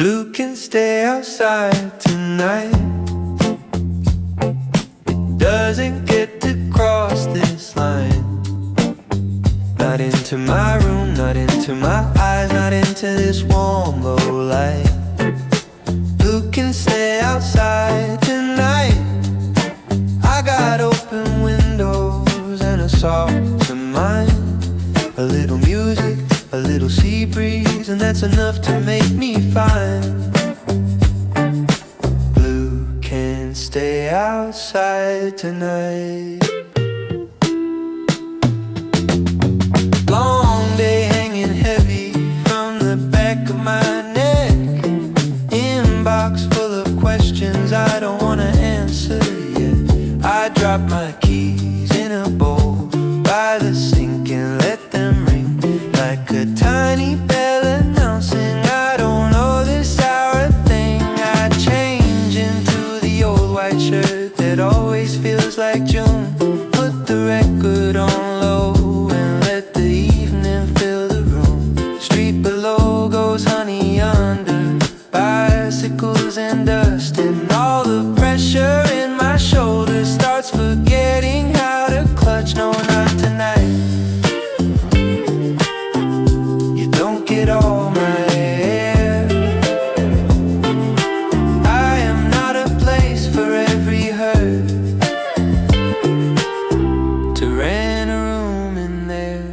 Blue can stay outside tonight. It doesn't get to cross this line. Not into my room, not into my eyes, not into this warm low light. Blue can stay outside tonight. I got open windows and a soft mind. A little music, a little sea breeze, and that's enough to make me fine. Blue can stay outside tonight. Long day hanging heavy from the back of my neck. Inbox full of questions I don't wanna answer yet. I drop my keys in a bowl by the sink and let them ring like a tiny bell announcing I don't know this hour thing. I change into the old white shirt that always feels like June. Put the record on low and let the evening fill the room. Street below goes honey under, bicycles and dust, and all the pressure in my shoulders starts forgetting how to clutch. No, not tonight. You don't get all my air. I am not a place for every hurt to rent a room in there.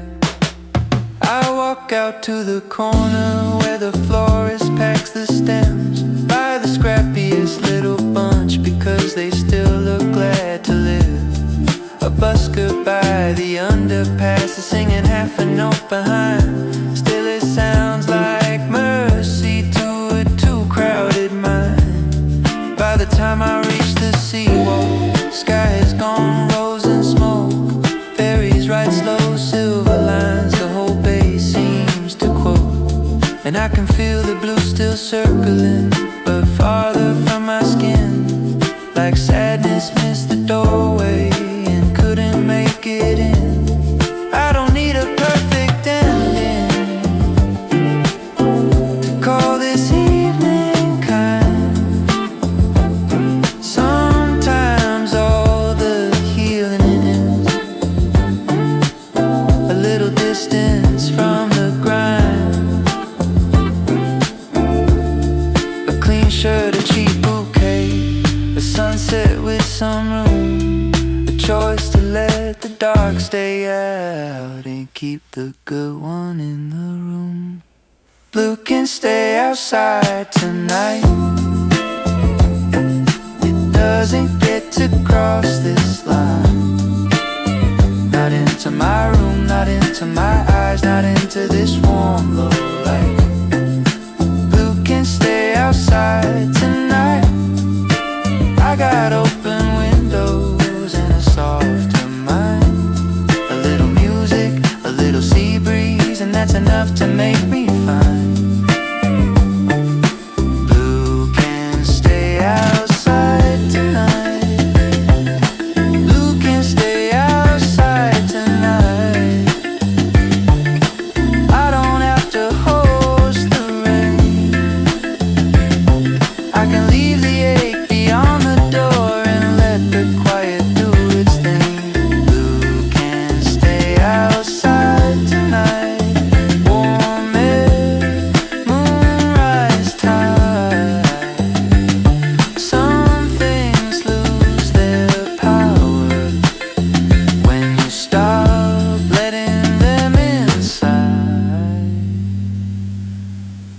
I walk out to the corner where the florist packs the stems. Buy the scrappiest little bunch because they still look glad to live. A busker by the underpass is singing half a note behind. Still it sounds like mercy to a too crowded mind. By the time I reach the seawall, sky has gone rose and smoke. Ferries ride slow, silver lines, the whole bay seems to quote. And I can feel the blue still circling, but farther from my skin. Like sadness missed the doorway and couldn't make it in. I don't need a perfect ending to call this evening kind. Sometimes all the healing is a little distance from the grind. A clean shirt, a cheap bouquet, a sunset with some room, a choice to let the dark stay out and keep the good one in the room. Blue can stay outside tonight. It doesn't get to cross this line. Not into my room, not into my eyes, not into this warm low light. Blue can stay outside tonight. I got open windows and a softer mind. A little music, a little sea breeze, and that's enough to make me fine. Blue can stay outside tonight. Blue can stay outside tonight. I don't have to host the rain. I can leave the ache beyond the door and let the quiet do its thing. Blue can stay outside tonight. Warm air, moonrise tide. Some things lose their power when you stop letting them inside.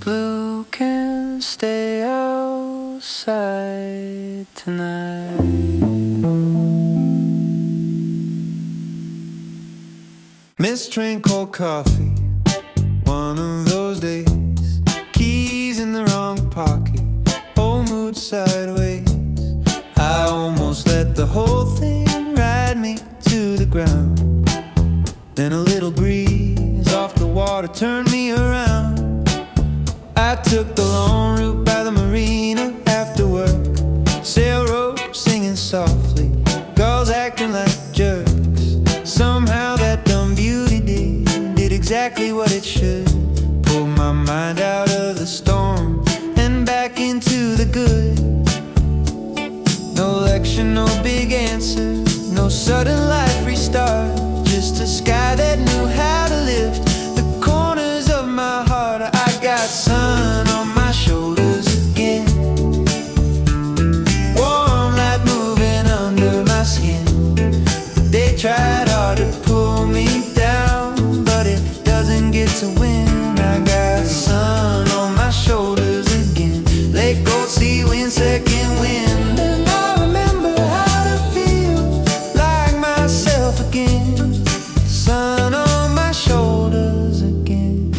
Blue can stay outside tonight. Miss Train cold coffee, one of those days. Keys in the wrong pocket, whole mood sideways. I almost let the whole thing ride me to the ground. Then a little breeze off the water turned me around. I took the long route by the marina after work. Sail rope singing softly, gulls acting like jerks. Somehow that dumb beauty did exactly what it should. Pulled my mind out of the storm and back into the good. No lecture, no big answer, no sudden life restart. Just a sky that knew how to lift the corners of my heart. I got sun on my shoulders again, warm light moving under my skin. They tried hard to pull me down, but it doesn't get to win. I got sun on my shoulders again, lake gold sea wind, second wind. And I remember how to feel like myself again. Sun on my shoulders again.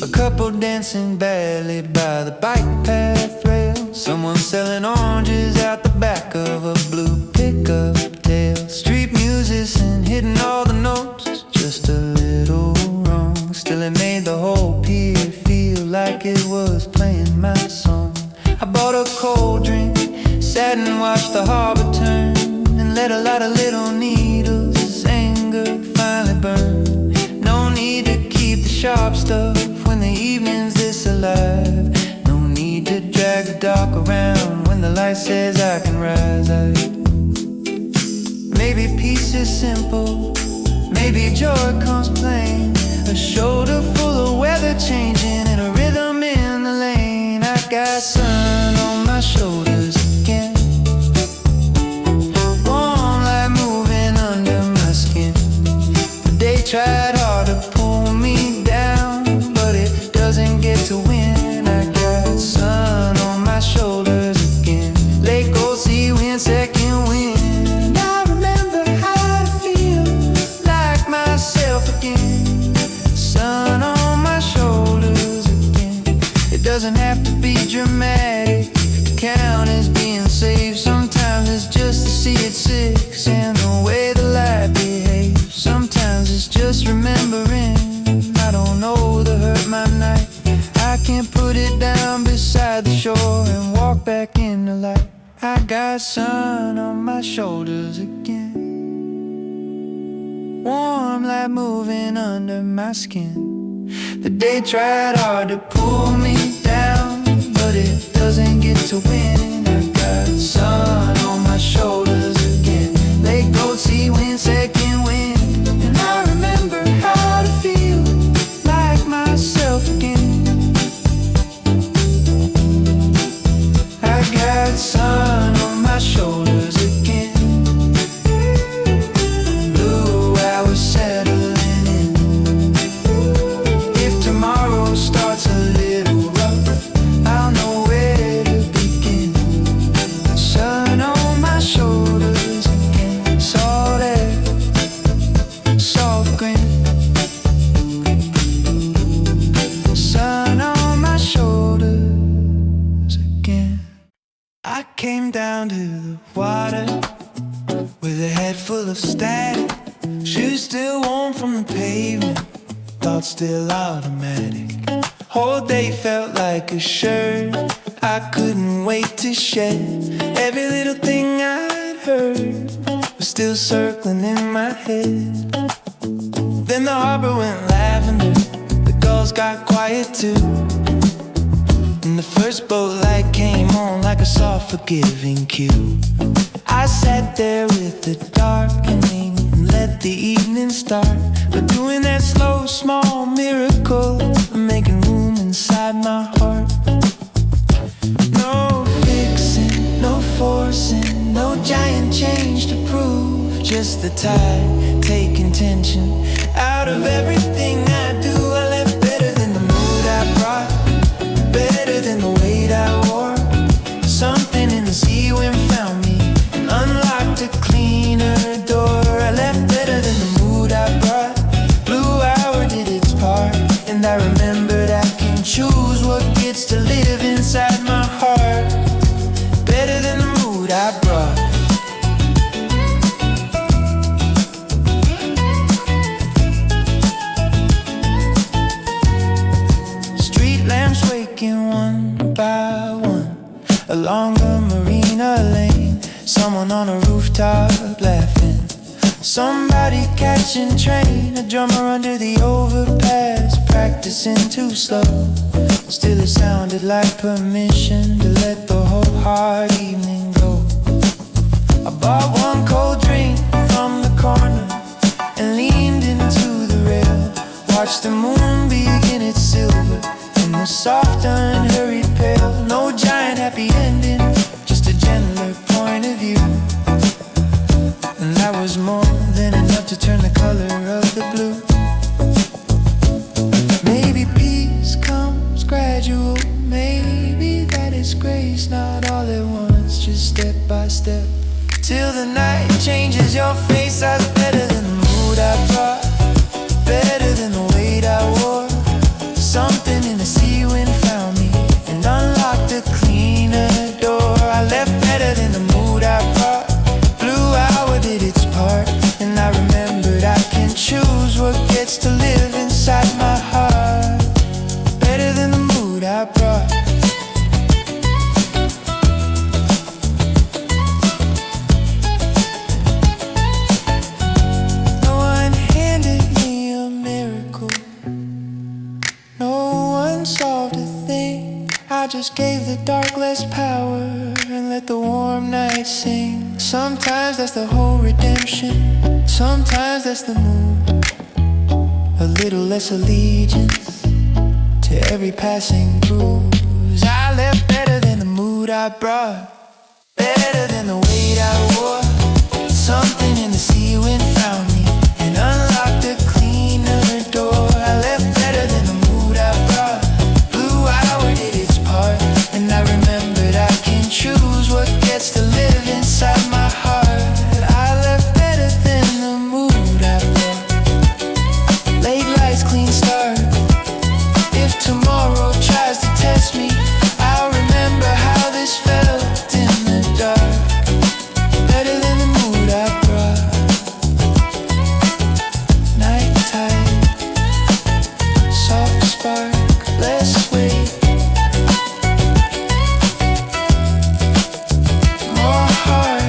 A couple dancing badly by the bike path rail, someone selling oranges out the back of a blue pickup tail. Street musician hitting all the notes, just a little wrong. Still it made the whole pier feel like it was playing my song. I bought a cold drink, sat and watched the harbor turn, and let a lot of little needles as anger finally burn. No need to keep the sharp stuff when the evening's this alive. No need to drag the dark around when the light says I can rise. Maybe peace is simple, maybe joy comes plain. A shoulder full of weather changing and a rhythm in the lane. I got sun on my shoulders again, warm light moving under my skin. They tried hard to pull me down, but it doesn't get to win. I got sun on my shoulders again, lake gold sea wind, second wind. And I remember how to feel like myself again. Sun on my shoulders again. It doesn't have to be dramatic to count as being saved. Sometimes it's just to see it six and the way the light behaves. Sometimes it's just remembering I don't know the hurt my night. I can't put it down beside the shore and walk back in the light. I got sun on my shoulders again, warm light moving under my skin. The day tried hard to pull me down, but it doesn't get to win. I got sun on my shoulders again, lake gold sea wind, second wind. And I remember how to feel like myself again. I got sun on my shoulders again. I came down to the water with a head full of static, shoes still warm from the pavement, thoughts still automatic. Whole day felt like a shirt I couldn't wait to shed. Every little thing I'd heard was still circling in my head. Then the harbor went lavender, the gulls got quiet too, and the first boat light came on like a soft forgiving cue. I sat there with the darkening and let the evening start, but doing that slow small miracle of making room inside my heart. No fixing, no forcing, no giant change to prove, just the tide taking tension out of everything I do. I left better than the mood I brought, better than the weight I wore. Something in the sea wind found me and unlocked a cleaner door. I left better than the mood I brought, blue hour did its part, and I remembered I can choose what gets to live inside my heart. Better than the mood I brought. Street lamps waking one by one along the marina lane, someone on a rooftop laughing, somebody catching train, a drummer under the overpass practicing too slow. Still it sounded like permission to let the whole hard evening go. I bought one cold drink from the corner and leaned into the rail. Watched the moon begin its silver in the soft unhurried pale. No giant happy ending, just a gentler point of view. And that was more than enough to turn the color of the blue. Maybe peace comes gradual, maybe that is grace, not all at once, just step by step. Till the night changes your face. I was better than the mood I brought, better than the weight I wore. Something in the sea wind found me and unlocked a cleaner door. I left better than the mood I brought. Blue hour did its part, and I remembered I can choose what gets to live inside my heart. Better than the mood I brought. No one handed me a miracle, no one solved a thing. I just gave the dark less power and let the warm night sing. Sometimes that's the whole redemption, sometimes that's the mood. A little less allegiance to every passing bruise. I left better than the mood I brought, better than the weight I wore. Something in the sea wind found me and unlocked a cleaner door. I left better than the mood I brought. Blue hour did its part, and I remembered I can choose what gets to live inside my heart. I left better than the mood I brought. Late lights, clean start. If tomorrow tries to test me, I'll remember how this felt in the dark. Better than the mood I brought. Nighttime, soft spark, less weight, more heart.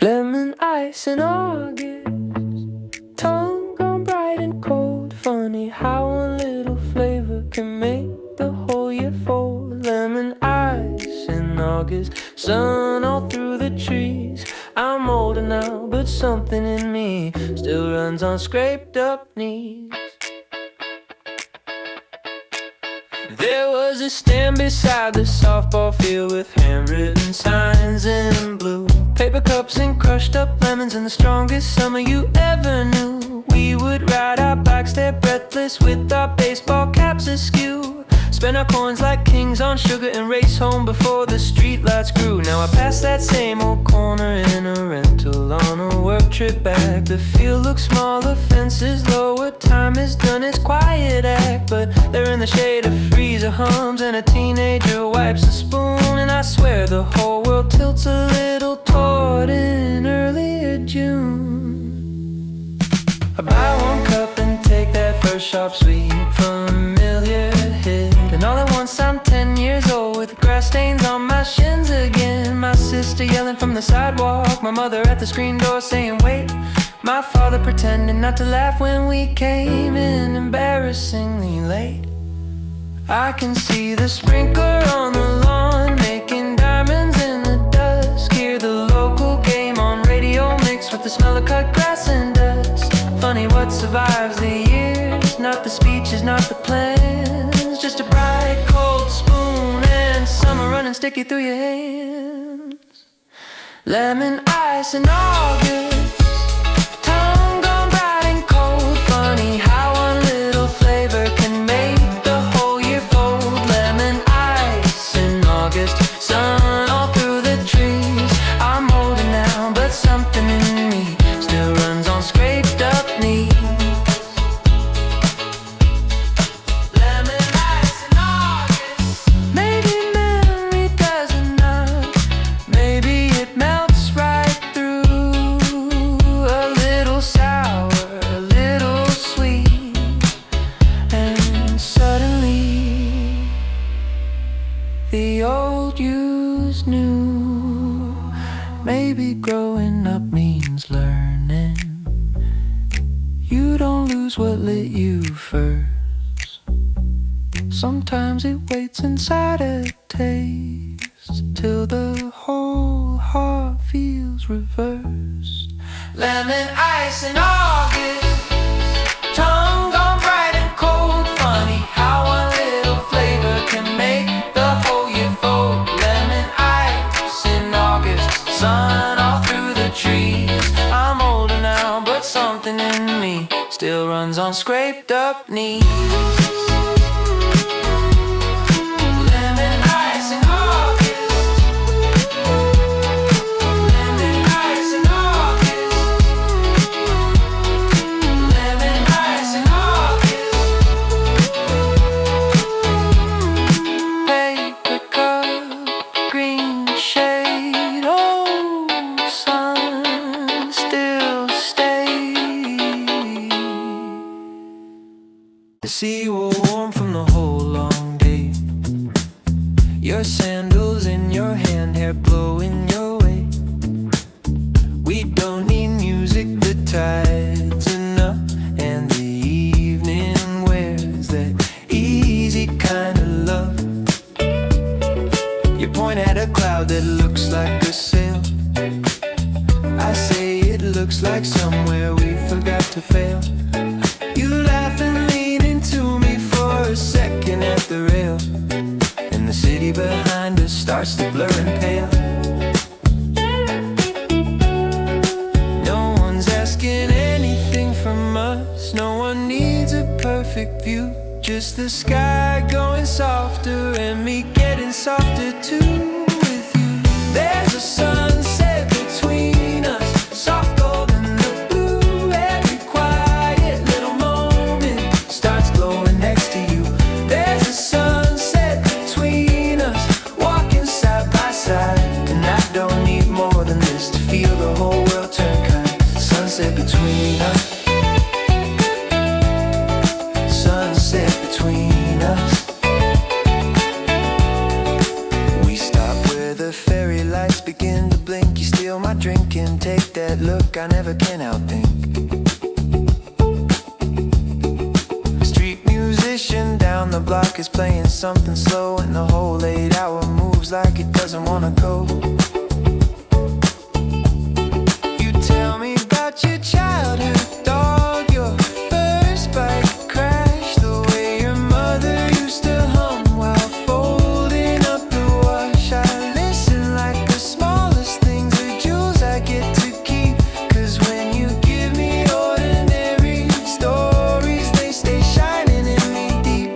Lemon ice in August, tongue gone bright and cold. Funny how a little flavor can make the whole year fold. Lemon ice in August, sun all through the trees. I'm older now, but something in me still runs on scraped up knees. There was a stand beside the softball field with handwritten signs in blue, paper cups and crushed up lemons, and the strongest summer you ever knew. We would ride our bikes there breathless with our baseball caps askew, spend our coins like kings on sugar and race home before the streetlights grew. Now I pass that same old corner in a rental on a work trip back. The field looks smaller, fences lower, time has done its quiet act, but they're in the shade of freezer hums and a teenager wipes the spoon. And I swear the whole world tilts a little toward in earlier June. I buy one cup and take that first sharp sweet familiar hit, and all at once I'm 10 years old with grass stains on my shins again. My sister yelling from the sidewalk, my mother at the screen door saying wait, my father pretending not to laugh when we came in embarrassingly late. I can see the sprinkler on the lawn making diamonds in the dusk, hear the local game on radio mixed with the smell of cut grass and dust. Funny what survives the years, not the speeches, not the plans, just a bright cold spoon and summer running sticky through your hands. Lemon ice in August, tongue gone bright and cold. Funny how one little flavor can make the whole year fold. Lemon ice in August, sun all through the trees. I'm older now, but something in me still runs on scraped up knees. Lemon ice in August, maybe memory doesn't knock, maybe it melts right through. The old you's new. Maybe growing up means learning. You don't lose what lit you first. Sometimes it waits inside a taste till the whole heart feels reversed. Lemon ice in August, tongue gone bright and cold. Funny how one little flavor can make the whole year fold. Lemon ice in August, sun all through the trees. I'm older now, but something in me still runs on scraped up knees. The sea will warm from the whole long day. Your sandals in your hand, hair blowing your way. We don't need music, the tide's enough, and the evening wears that easy kind of love. You point at a cloud that looks like a sail. I say it looks like somewhere we forgot to fail. You laugh and lean into me for a second at the rail, and the city behind us starts to blur and pale. No one's asking anything from us. No one needs a perfect view, just the sky going softer and me getting softer too with you. There's a sunset between us, soft gold and the blue. Every quiet little moment starts glowing next to you. There's a sunset between us, walking side by side, and I don't need more than this to feel the whole world turn kind. Sunset between us, sunset between us. We stop where the fairy lights begin to blink. You steal my drink and take that look I never can outthink. Street musician down the block is playing something slow, and the whole 8 hour moves like it doesn't wanna go. You tell me about your childhood dog, your first bike crash, the way your mother used to hum while folding up the wash. I listen like the smallest things are jewels I get to keep, 'cause when you give me ordinary stories, they stay shining in me deep.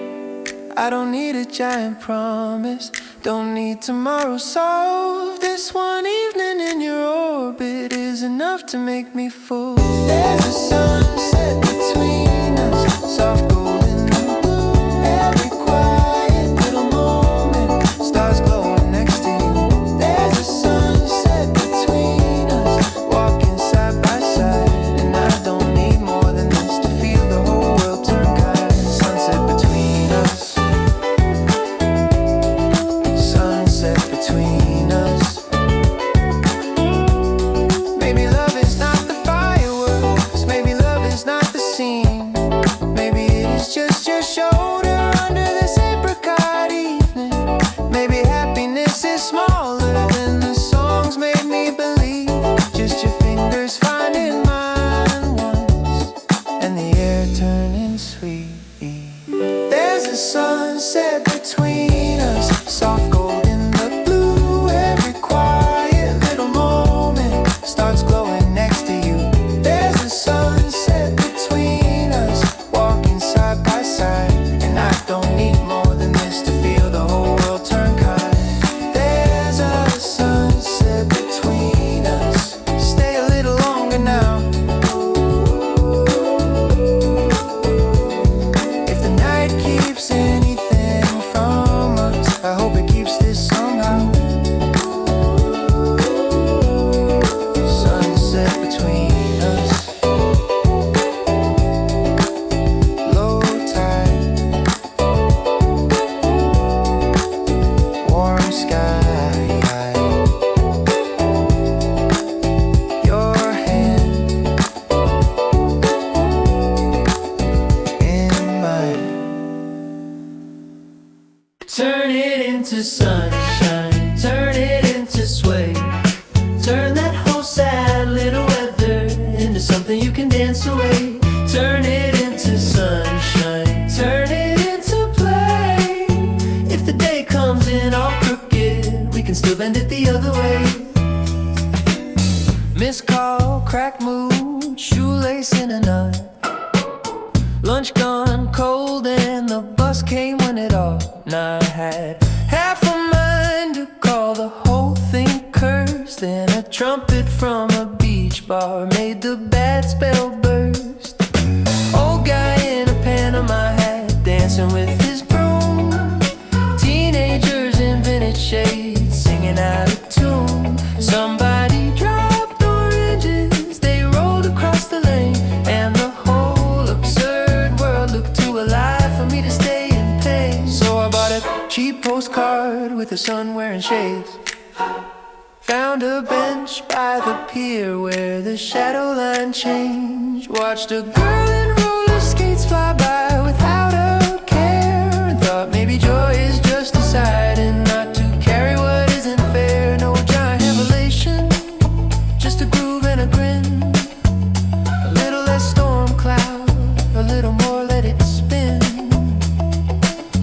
I don't need a giant promise, don't need tomorrow solved. This one evening in your orbit is enough to make me full. There's a sunset between us, soft golden and blue. Every quiet little moment, stars glowing next to you. There's a sunset between us, walking side by side, and I don't need more than this to feel the whole world turn kind. Sunset between us, sunset between us. Maybe love is not the fireworks, maybe love is not the scene. Maybe it it into sunshine, turn it into sway. Turn that whole sad little weather into something you can dance away. Turn it into sunshine, turn it into play. If the day comes in all crooked, we can still bend it the other way. Missed call, cracked mood, shoelace in a knot. Lunch gone cold and the bus came when it ought. Now I had half a mind to call the whole thing cursed. Then a trumpet from a beach bar made the bad spell burst. Old guy in a Panama hat dancing with his broom. Teenagers in vintage shades singing out of tune. Somebody dropped oranges, they rolled across the lane. And the whole absurd world looked too alive for me to stay in pain. So I bought a cheap postcard with the sun wearing shades. Found a bench by the pier where the shadow line changed. Watched a girl in roller skates fly by without a care. And thought maybe joy is just deciding not to carry what isn't fair. No giant revelation, just a groove and a grin. A little less storm cloud, a little more let it spin.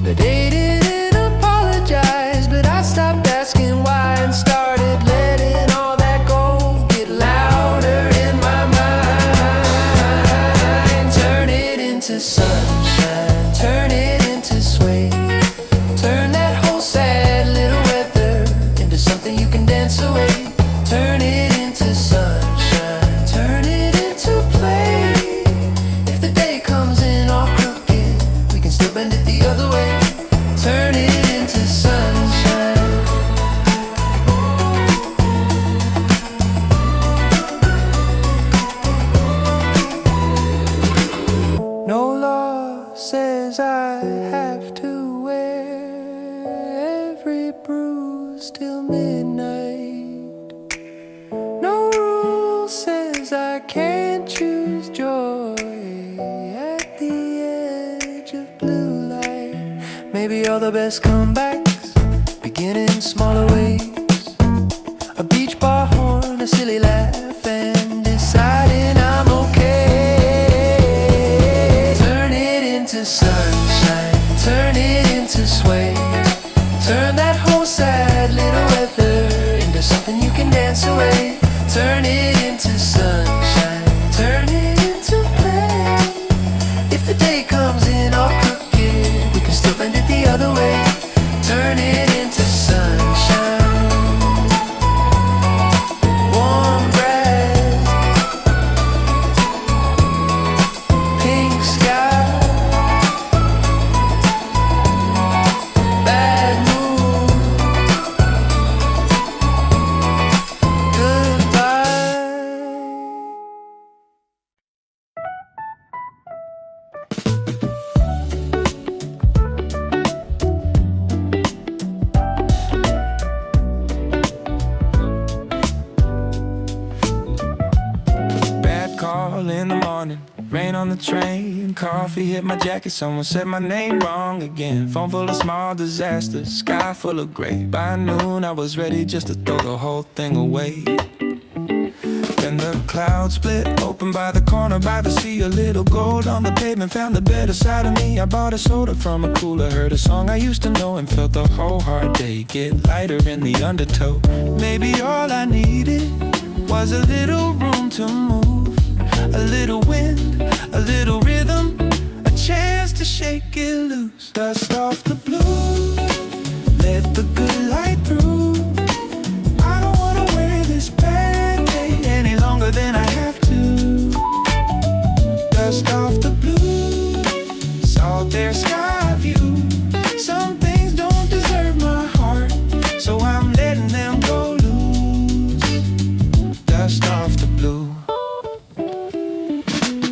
The day didn't apologize, but I stopped asking why and started letting all that go get louder in my mind. Turn it into sunshine, turn it into sway. Turn that whole sad little weather into something you can dance away. Turn it into sunshine, turn it into play. If the day comes in all crooked, we can still bend it the other way. Turn it into sunshine. No law says I have to wear every bruise till midnight. No rule says I can't choose joy at the edge of blue light. Maybe all the best comebacks begin in smaller ways. A beach bar horn, a silly laugh, and deciding I'm okay. Turn it into sunshine, turn it into sway. Turn that whole sad little weather into something you can dance away. Turn it into sunshine, turn it into play. If the day comes in all crooked, we can still bend it the other way. Turn it into sunshine. Warm breath, pink sky, bad mood, goodbye. Bad call in the morning, rain on the train, coffee hit my jacket, someone said my name wrong again. Phone full of small disasters, sky full of gray. By noon I was ready just to throw the whole thing away. Then the clouds split open by the corner by the sea. A little gold on the pavement, found the better side of me. I bought a soda from a cooler, heard a song I used to know, and felt the whole hard day get lighter in the undertow. Maybe all I needed was a little room to move, a little wind, a little rhythm, a chance to shake it loose. Dust off the blue, let the good light through. I don't wanna wear this bad day any longer than I have to. Dust off the blue, salt their sky view. Some things don't deserve my heart, so I'm letting them go loose. Dust off the blue.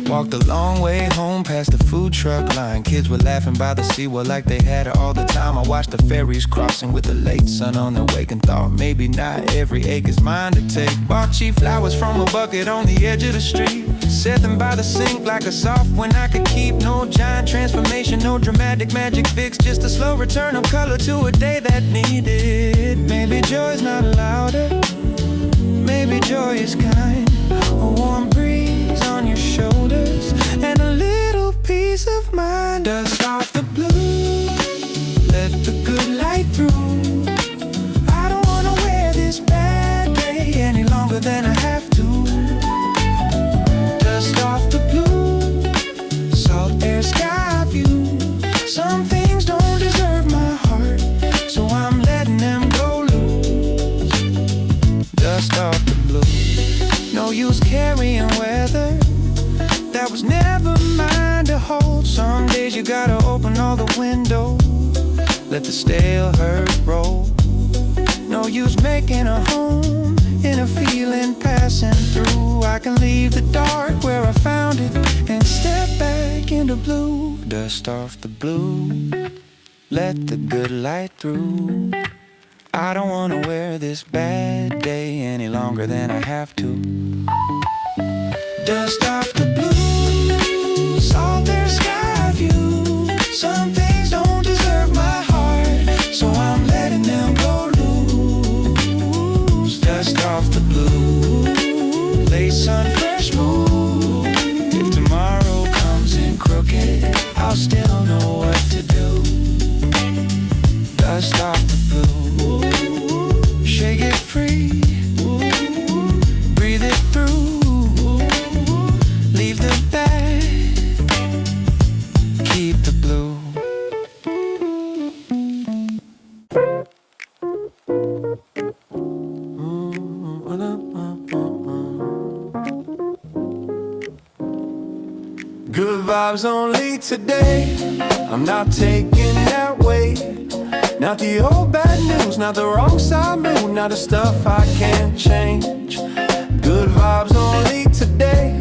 Walked a long way home past the food food truck line. Kids were laughing by the seawall like they had it all the time. I watched the ferries crossing with the late sun on their wake and thought maybe not every egg is mine to take. Bought cheap flowers from a bucket on the edge of the street. Set them by the sink like a soft one I could keep. No giant transformation, no dramatic magic fix, just a slow return of color to a day that needed. Maybe joy's not louder, maybe joy is kind. A warm breeze on your shoulders and a little peace of mind. Dust off the blue, let the good light through. I don't wanna wear this bad day any longer than I have to. Dust off the blue, salt air sky view. Some things don't deserve my heart, so I'm letting them go loose. Dust off the blue. No use carrying weather that was never mine to hold. Some days you gotta open all the windows, let the stale hurt roll. No use making a home in a feeling passing through. I can leave the dark where I found it and step back into blue. Dust off the blue, let the good light through. I don't wanna wear this bad day any longer than I have to. Dust off the blue, salt air sky view. Some things don't deserve my heart, so I'm letting them go loose. Dust off the blue, late sun, fresh mood. If tomorrow comes in crooked, I'll still know what to do. Dust off the blue, shake it free, breathe it through, leave the bad, keep the blue. Good vibes only today, I'm not taking that weight. Not the old bad news, not the wrong side mood, not the stuff I can't change. Good vibes only today,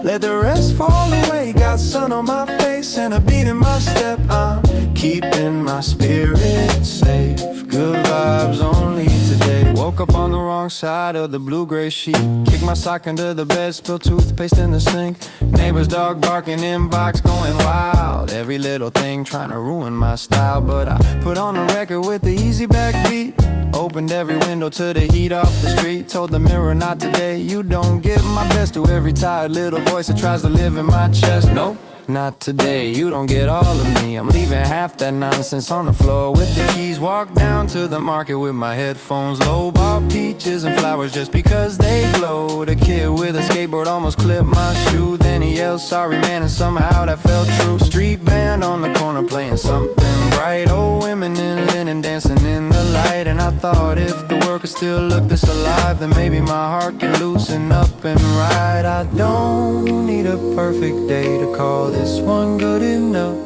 let the rest fall away. Got sun on my face and a beat in my step, I'm keeping my spirit safe. Good vibes only today. Woke up on the wrong side of the blue-gray sheet. Kicked my sock under the bed, spilled toothpaste in the sink. Neighbor's dog barking, inbox going wild. Every little thing trying to ruin my style, but I put on a record with the easy backbeat. Opened every window to the heat off the street. Told the mirror not today, you don't get my best. To every tired little voice that tries to live in my chest. Nope, not today, you don't get all of me. I'm leaving half that nonsense on the floor with the keys. Walk down to the market with my headphones low. Bought peaches and flowers just because they glow. The kid with a skateboard almost clipped my shoe. Then he yelled, sorry man, and somehow that felt true. Street band on the corner playing something bright. Old women in linen dancing in the light. And I thought if the world could still look this alive, then maybe my heart can loosen up and ride. I don't need a perfect day to call this one good enough.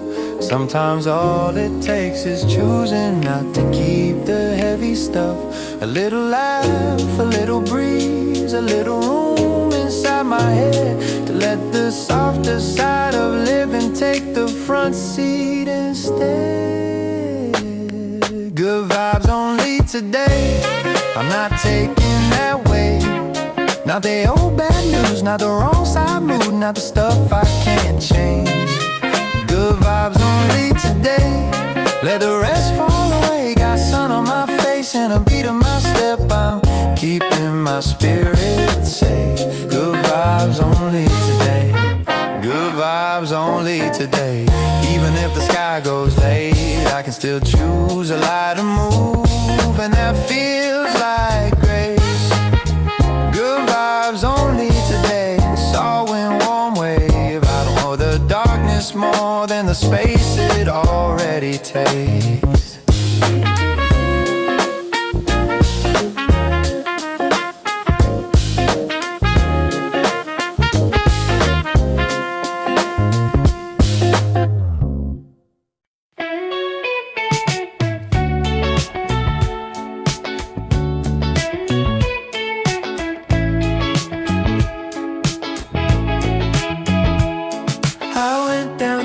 Sometimes all it takes is choosing not to keep the heavy stuff. A little laugh, a little breeze, a little room inside my head to let the softer side of living take the front seat instead. Good vibes only today, I'm not taking that way. Not the old bad news, not the wrong side mood, not the stuff I can't change. Good vibes only today, let the rest fall away. Got sun on my face and a beat of my step, I'm keeping my spirit safe. Good vibes only today, good vibes only today. Even if the sky goes late, I can still choose a lighter move, and that feels like grace. Good vibes only today, saw wind warm wave. I don't know the darkness more than the space it already takes.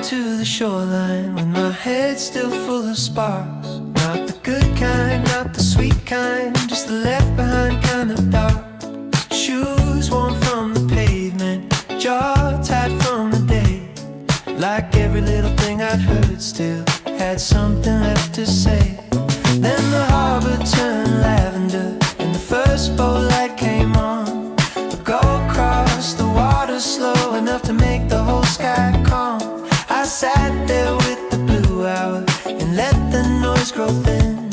To sparks. Not the good kind, not the sweet kind, just the left behind kind of dark. Shoes worn from the pavement, jaw tied from the day. Like every little thing I'd heard still had something left to say. Then the harbor turned lavender and the first boat light came on. The gold crossed the water slow enough to make the whole sky calm. I sat there with the blue hour and let the noise grow thin.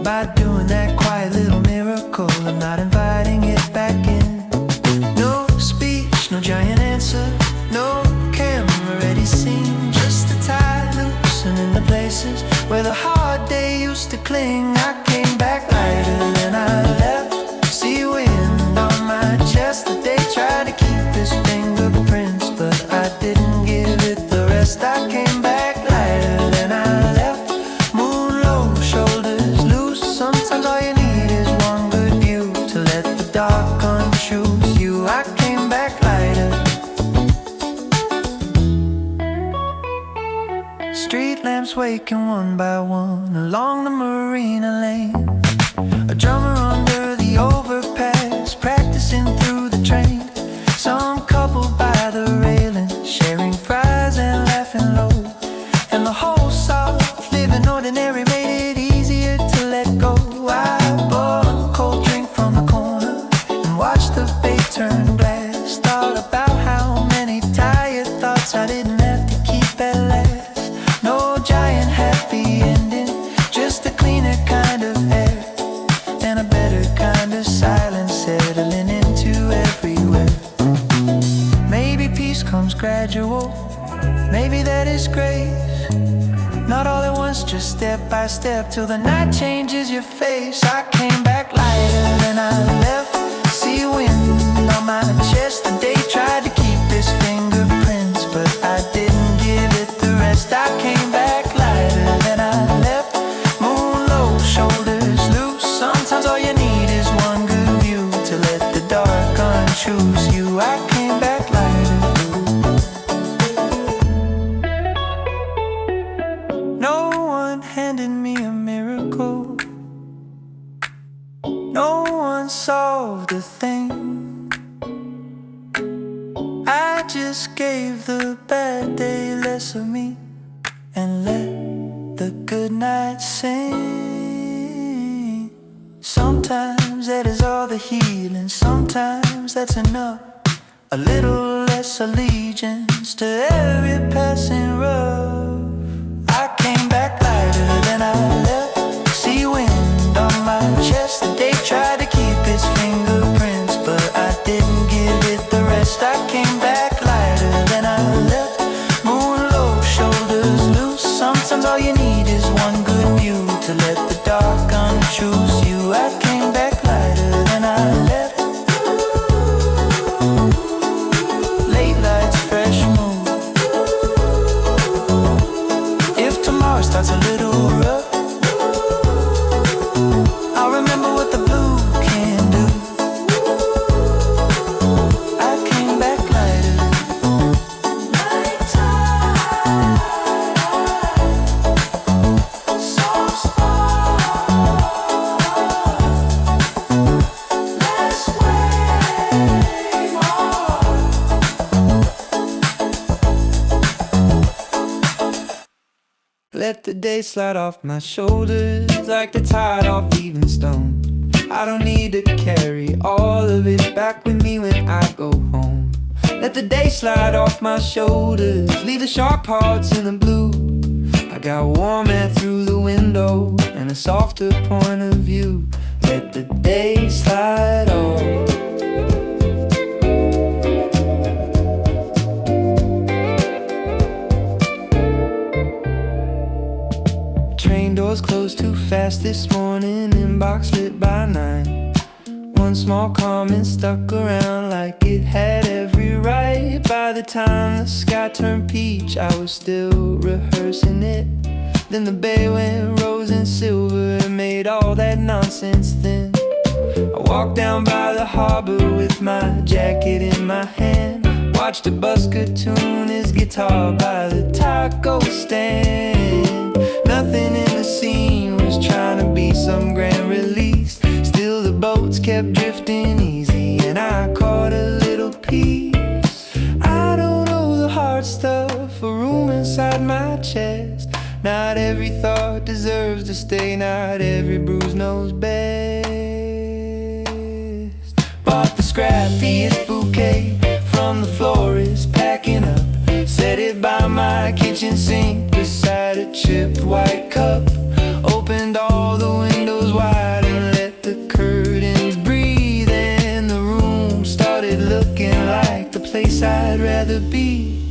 By doing that quiet little miracle, I'm not inviting it back in. No speech, no giant answer, no camera ready scene, just the tide loosening the places where the hard day used to cling. I came back lighter than I left. See wind on my chest. The day tried to keep his fingerprints, but I didn't give it the rest. I came back lighter than I left. Moon low, shoulders loose. Sometimes all you need is one good view to let the dark unchoose you. I came back lighter. Street lamps waking one by one along the marina lane. A drummer under the overpass, practicing through the train. Some couple by the railing, sharing fries and laughing low. And the whole soft living ordinary made it easier to let go. I bought a cold drink from the corner and watched the bay turn glass. Thought about how many tired thoughts I didn't have to keep at last. No giant happy ending, just a cleaner kind of air and a better kind of silence settling into everywhere. Maybe peace comes gradual, maybe that is grace. Not all at once, just step by step, till the night changes your face. I came back lighter than I left. See wind on my chest. The day tried to keep his fingerprints, but I didn't give it the rest. I came back lighter than I left. Moon low, shoulders loose. Sometimes all you need is one good view to let the dark unchoose you. I came back lighter. No one handed me a miracle, no one solved a thing. I just gave the bad day less of me and let the good night sing. Sometimes that is all the healing, sometimes that's enough. A little less allegiance to every passing rough. I came back lighter than I left. See wind on my chest. The day tried to keep its fingerprints, but I didn't give it the rest. I came back lighter than I left. Moon low, shoulders loose. Sometimes all you need is one good view to let the dark unchoose you. I came back lighter than I left. Late lights, fresh moon. If tomorrow starts a little rough, I'll remember what the blue can do. I came back lighter. Nighttime, so small. Let's wait more. Let the day slide off my shoulders like the tide off even stone. I don't need to carry all of it back with me when I go home. Let the day slide off my shoulders, leave the sharp parts in the blue. I got warm air through the window and a softer point of view. Let the day slide off. Train doors closed too fast this morning, inbox lit by 9. One small comment stuck around like it had every right. By the time the sky turned peach, I was still rehearsing it. Then the bay went rose and silver and made all that nonsense thin. I walked down by the harbor with my jacket in my hand. Watched a busker tune his guitar by the taco stand. Nothing in the trying to be some grand release. Still the boats kept drifting easy, and I caught a little piece. I don't know the hard stuff, a room inside my chest. Not every thought deserves to stay, not every bruise knows best. Bought the scrappiest bouquet from the florist, packing up. Set it by my kitchen sink beside a chipped white cup. Opened all the windows wide and let the curtains breathe, and the room started looking like the place I'd rather be.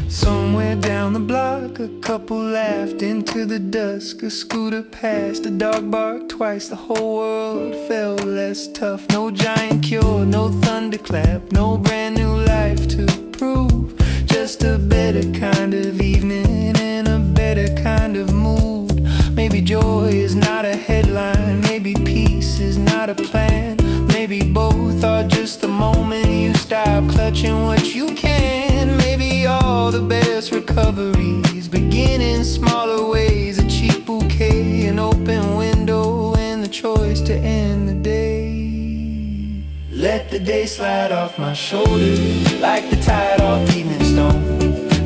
Somewhere down the block, a couple laughed into the dusk. A scooter passed, a dog barked twice. The whole world felt less tough. No giant cure, no thunderclap, no brand new life to prove. Just a better kind of evening and a better kind of mood. Maybe joy is not a headline, maybe peace is not a plan. Maybe both are just the moment you stop clutching what you can. Maybe all the best recoveries begin in smaller ways. A cheap bouquet, an open window, and the choice to end the day. Let the day slide off my shoulders like the tide off evening stone.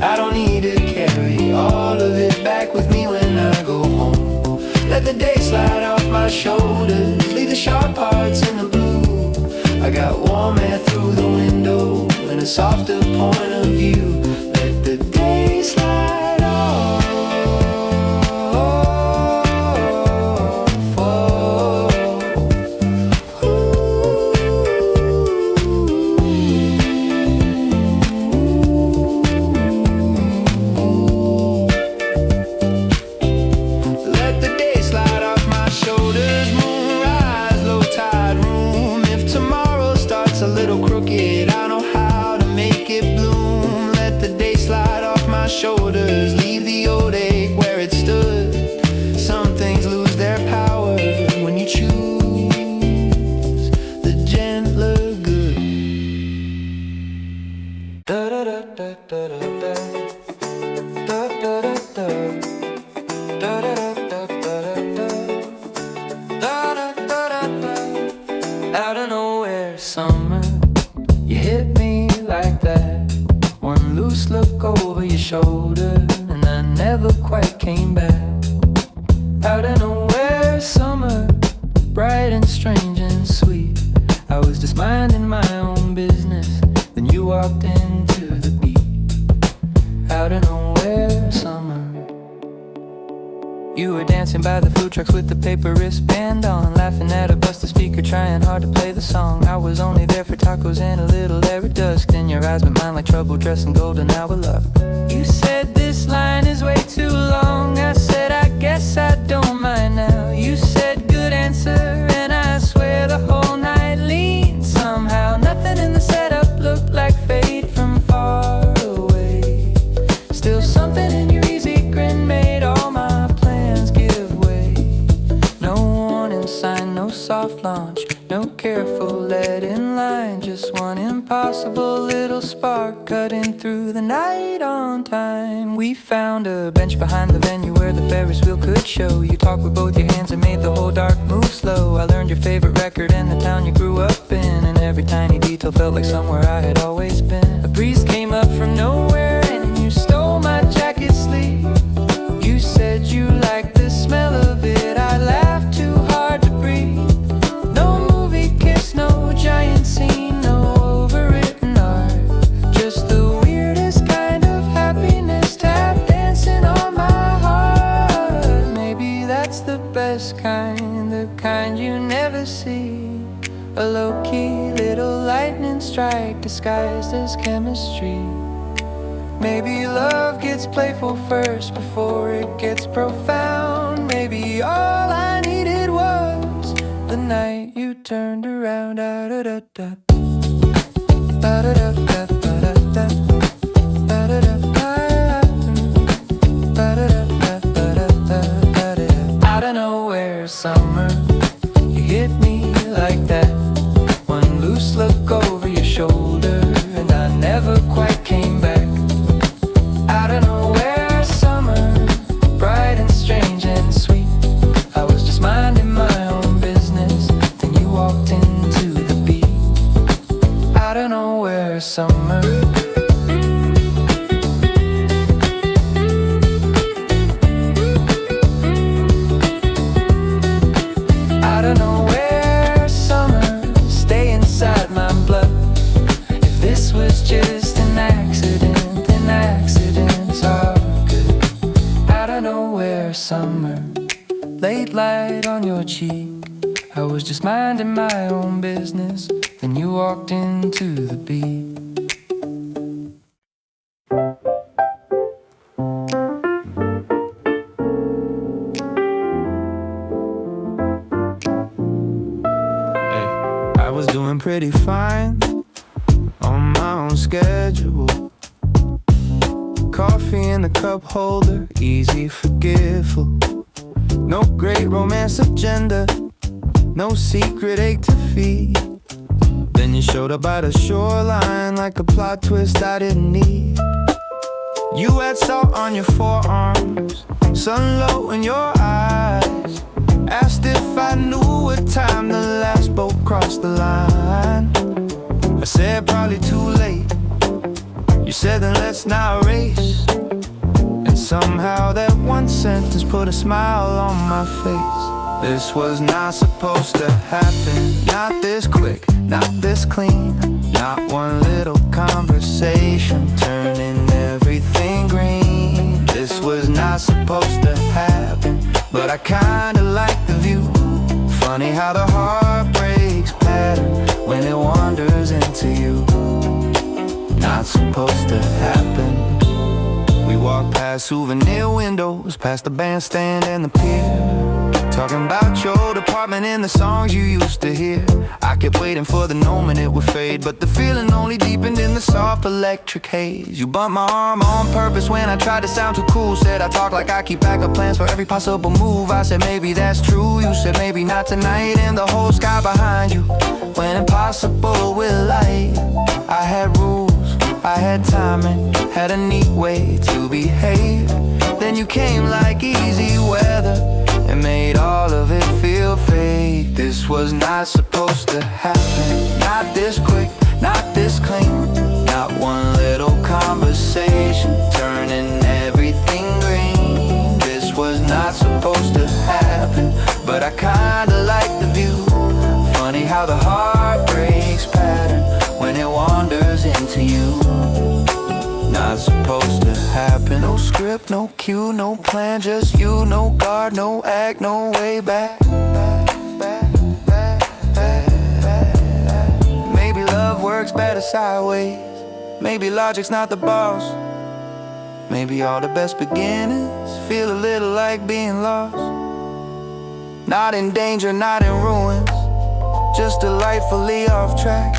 I don't need to carry all of it back with me when I go home. Let the day slide off my shoulders, leave the sharp parts in the blue. I got warm air through the window and a softer point of view. Let the day slide off. Let the day slide off my shoulders. Moonrise, low tide room. If tomorrow starts a little crooked, I know how to make it bloom. Let the day slide off my shoulders, leave the old ache where it stood. Some things lose their power when you choose the gentler good. Da da da da da da da da da da da da da da da. Out of nowhere, summer, you hit me like that. One loose look over your shoulder, and I never quite came back. Out of nowhere, summer, bright and strange and sweet. I was just minding my own business, then you walked into the beat. Out of nowhere, summer. You were dancing by the food trucks with the paper wristband on, laughing at a busted speaker, trying hard to play the song. I was only there for tacos and a little air of dusk. In your eyes, but mine like trouble, dressed in gold and hour luck. You said this line is way too long. I said I guess I don't mind now. You said good answer, and I swear the whole night leaned somehow. Nothing in the setup looked like fate from far away. Still something in your easy grin made all my plans give way. No warning sign, no soft launch, no careful let in line. Just one impossible little spark cutting through the night on time. We found a bench behind the venue where the Ferris wheel could show. You talked with both your hands and made the whole dark move slow. I learned your favorite record and the town you grew up in, and every tiny detail felt like somewhere I had always been. A breeze came up from nowhere and you stole my jacket sleeve. You said you liked the smell of it. I laughed too hard to breathe. No movie kiss, no giant scene, no overwritten art. Just the weirdest kind of happiness, tap dancing on my heart. Maybe that's the best kind, the kind you never see. A low-key little lightning strike disguised as chemistry. Maybe love gets playful first before it gets profound. Maybe all I needed was the night you turned around. Da da da da da da da da da da da da da. Out of nowhere, summer, you hit me like that. One loose look over your shoulder, and I never quite came back. Out of nowhere, summer, bright and strange and sweet. I was just cheek. I was just minding my own business, then you walked into the beat. I was doing pretty fine on my own schedule. Coffee in the cup holder, easy, forgetful. No great romance agenda, no secret ache to feed. Then you showed up by the shoreline like a plot twist I didn't need. You had salt on your forearms, sun low in your eyes. Asked if I knew what time the last boat crossed the line. I said probably too late. You said then let's not race. And somehow that one sentence put a smile on my face. This was not supposed to happen. Not this quick, not this clean. Not one little conversation turning everything green. This was not supposed to happen, but I kinda like the view. Funny how the heart breaks pattern when it wanders into you. Not supposed to happen. We walked past souvenir windows, past the bandstand and the pier, talking about your department and the songs you used to hear. I kept waiting for the moment it would fade, but the feeling only deepened in the soft electric haze. You bumped my arm on purpose when I tried to sound too cool. Said I talk like I keep backup plans for every possible move. I said maybe that's true. You said maybe not tonight. And the whole sky behind you went impossible with light. I had rules, I had timing, had a neat way to behave. Then you came like easy weather and made all of it feel fake. This was not supposed to happen. Not this quick, not this clean. Not one little conversation turning everything green. This was not supposed to happen, but I kinda like the view. Funny how the heart breaks pattern when it wanders into you. Not supposed to happen. No script, no cue, no plan, just you. No guard, no act, no way back. Maybe love works better sideways. Maybe logic's not the boss. Maybe all the best beginnings feel a little like being lost. Not in danger, not in ruins, just delightfully off track.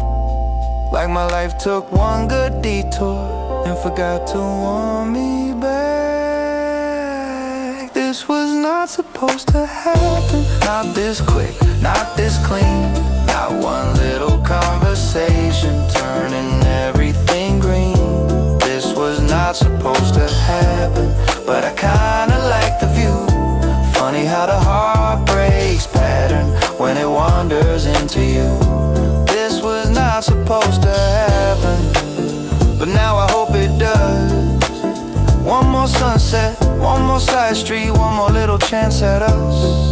Like my life took one good detour and forgot to want me back. This was not supposed to happen. Not this quick, not this clean. Not one little conversation turning everything green. This was not supposed to happen, but I kinda like the view. Funny how the heart breaks pattern when it wanders into you. This was not supposed to happen, but now I hope it does. One more sunset, one more side street, one more little chance at us.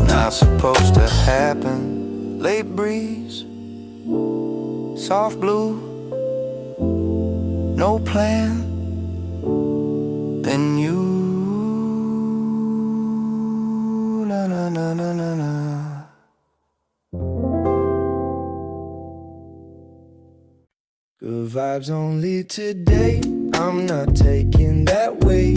Not supposed to happen. Late breeze, soft blue, no plan, then you. Na na na na na na. Good vibes only today. I'm not taking that way.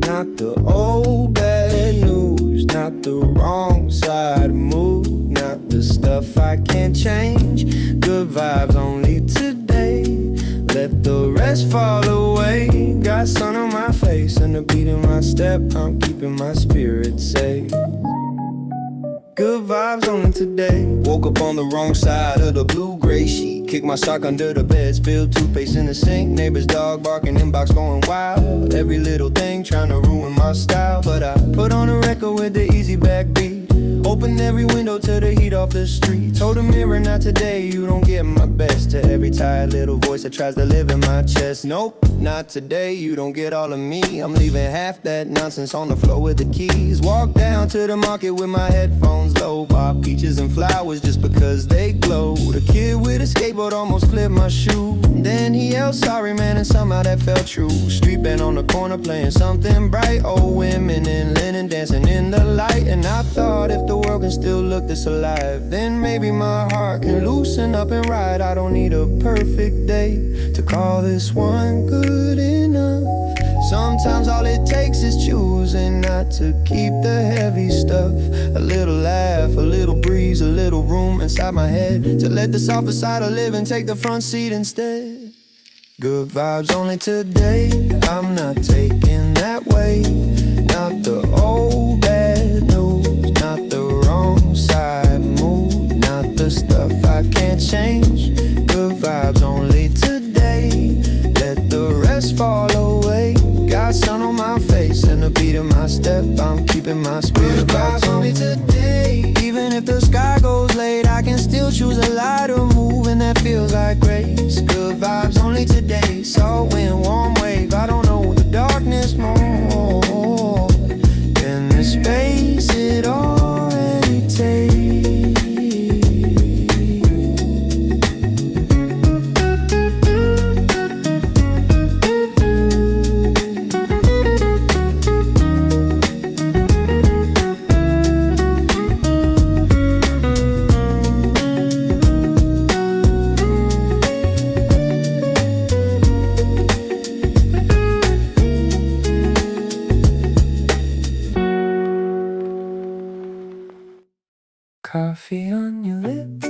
Not the old bad news, not the wrong side move, not the stuff I can't change. Good vibes only today. Let the rest fall away. Got sun on my face and a beat in my step. I'm keeping my spirit safe. Good vibes only today. Woke up on the wrong side of the blue-gray sheet. Kicked my sock under the bed, spilled toothpaste in the sink. Neighbor's dog barking, inbox going wild. Every little thing trying to ruin my style, but I put on a record with the easy backbeat. Open every window to the heat off the street. Told the mirror not today, you don't get my best. To every tired little voice that tries to live in my chest. Nope, not today, you don't get all of me. I'm leaving half that nonsense on the floor with the keys. Walk down to the market with my headphones low, pop bought peaches and flowers just because they glowed. A kid with a skateboard almost clipped my shoe. Then he yelled sorry man, and somehow that felt true. Street band on the corner playing something bright. Old women in linen dancing in the light. And I thought if the world can still look this alive, then maybe my heart can loosen up and ride. I don't need a perfect day to call this one good enough. Sometimes all it takes is choosing not to keep the heavy stuff. A little laugh, a little breeze, a little room inside my head to let the softer side of living take the front seat instead. Good vibes only today, I'm not taking that way. Not the old bad news, not the wrong side mood, not the stuff I can't change. Good vibes only today, let the rest fall away. Got sun on my face and a beat in my step, I'm keeping my spirit vibes only today. Even if the sky goes late, I can still choose a lighter move, and that feels like grace. Good vibes only today, salt wind, warm wave. I don't know the darkness more than the space it already takes. Coffee on your lip,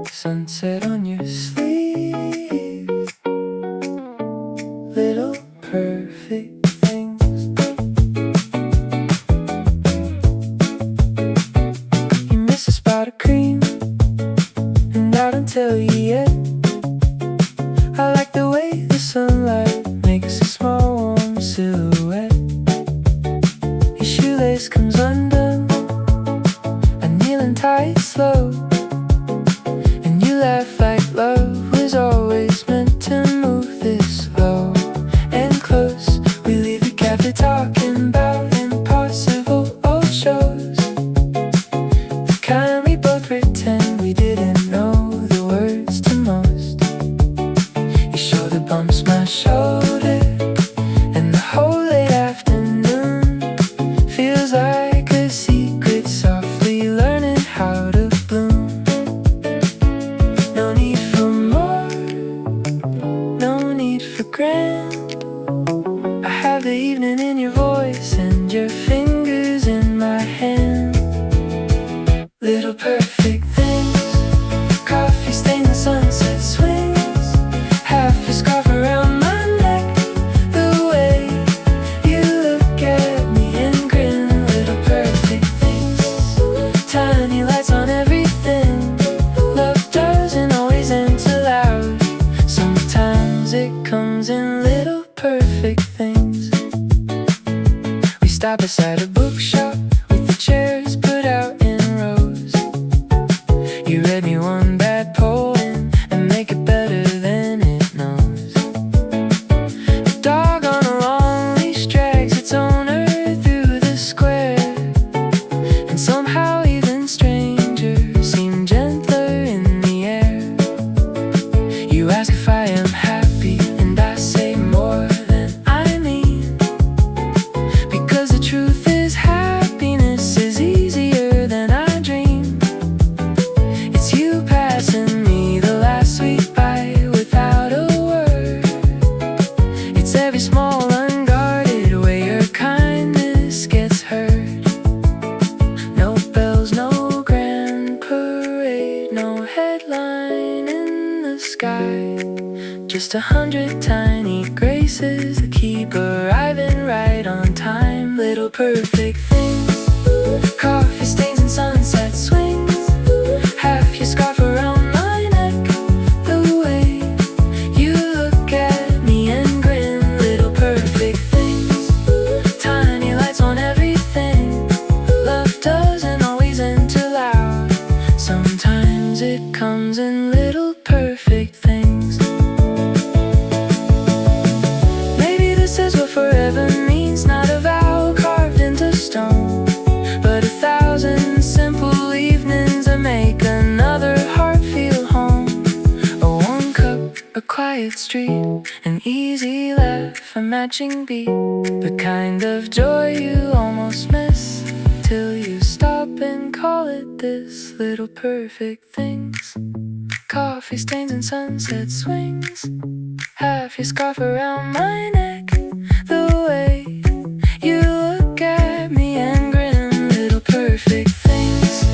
sunset on your sleeve, little perfect things. You miss a spot of cream, and I don't tell you yet. I like the way the sunlight makes a small warm silhouette. Your shoelace comes undone, tight, slow, and you laugh like love was always meant to move this slow and close. We leave the cafe talking about impossible old shows, the kind we both pretend we didn't know the words to most. Your shoulder bumps my shoulder, and the whole late afternoon feels like a secret softly learning how to bloom. No need for more, no need for grand. I have the evening in your voice and your fingers in my hand. Little perfect things, coffee stains and sunset swings, half your scarf around my neck, the way you look at me and grin. Little perfect things, tiny lights on everything. Love doesn't always end too loud, sometimes it comes in little perfect things. We stop beside a bookshop with the chairs put out in rows. You read me one bad poem and make it better than it knows. A dog on a long leash drags its owner through the square, and somehow even strangers seem gentler in the air. You ask if I am happy, and I say more than I mean, because the truth is happiness is easier than I dream. It's you passing me the last sweet bite without a word. It's every small unguarded way your kindness gets heard. No bells, no grand parade, no headline in the sky, just 100 tiny graces that keep arriving right on time. Little perfect things, coffee stains and sunset swings, half your scarf around my neck, the way you look at me and grin. Little perfect things, tiny lights on everything. Love doesn't always end too loud, sometimes it comes in little perfect things. Maybe this is what forever means, not a vow carved into stone, but 1,000 crowded street, an easy laugh, a matching beat, the kind of joy you almost miss till you stop and call it this. Little perfect things, coffee stains and sunset swings, half your scarf around my neck, the way you look at me and grin. Little perfect things,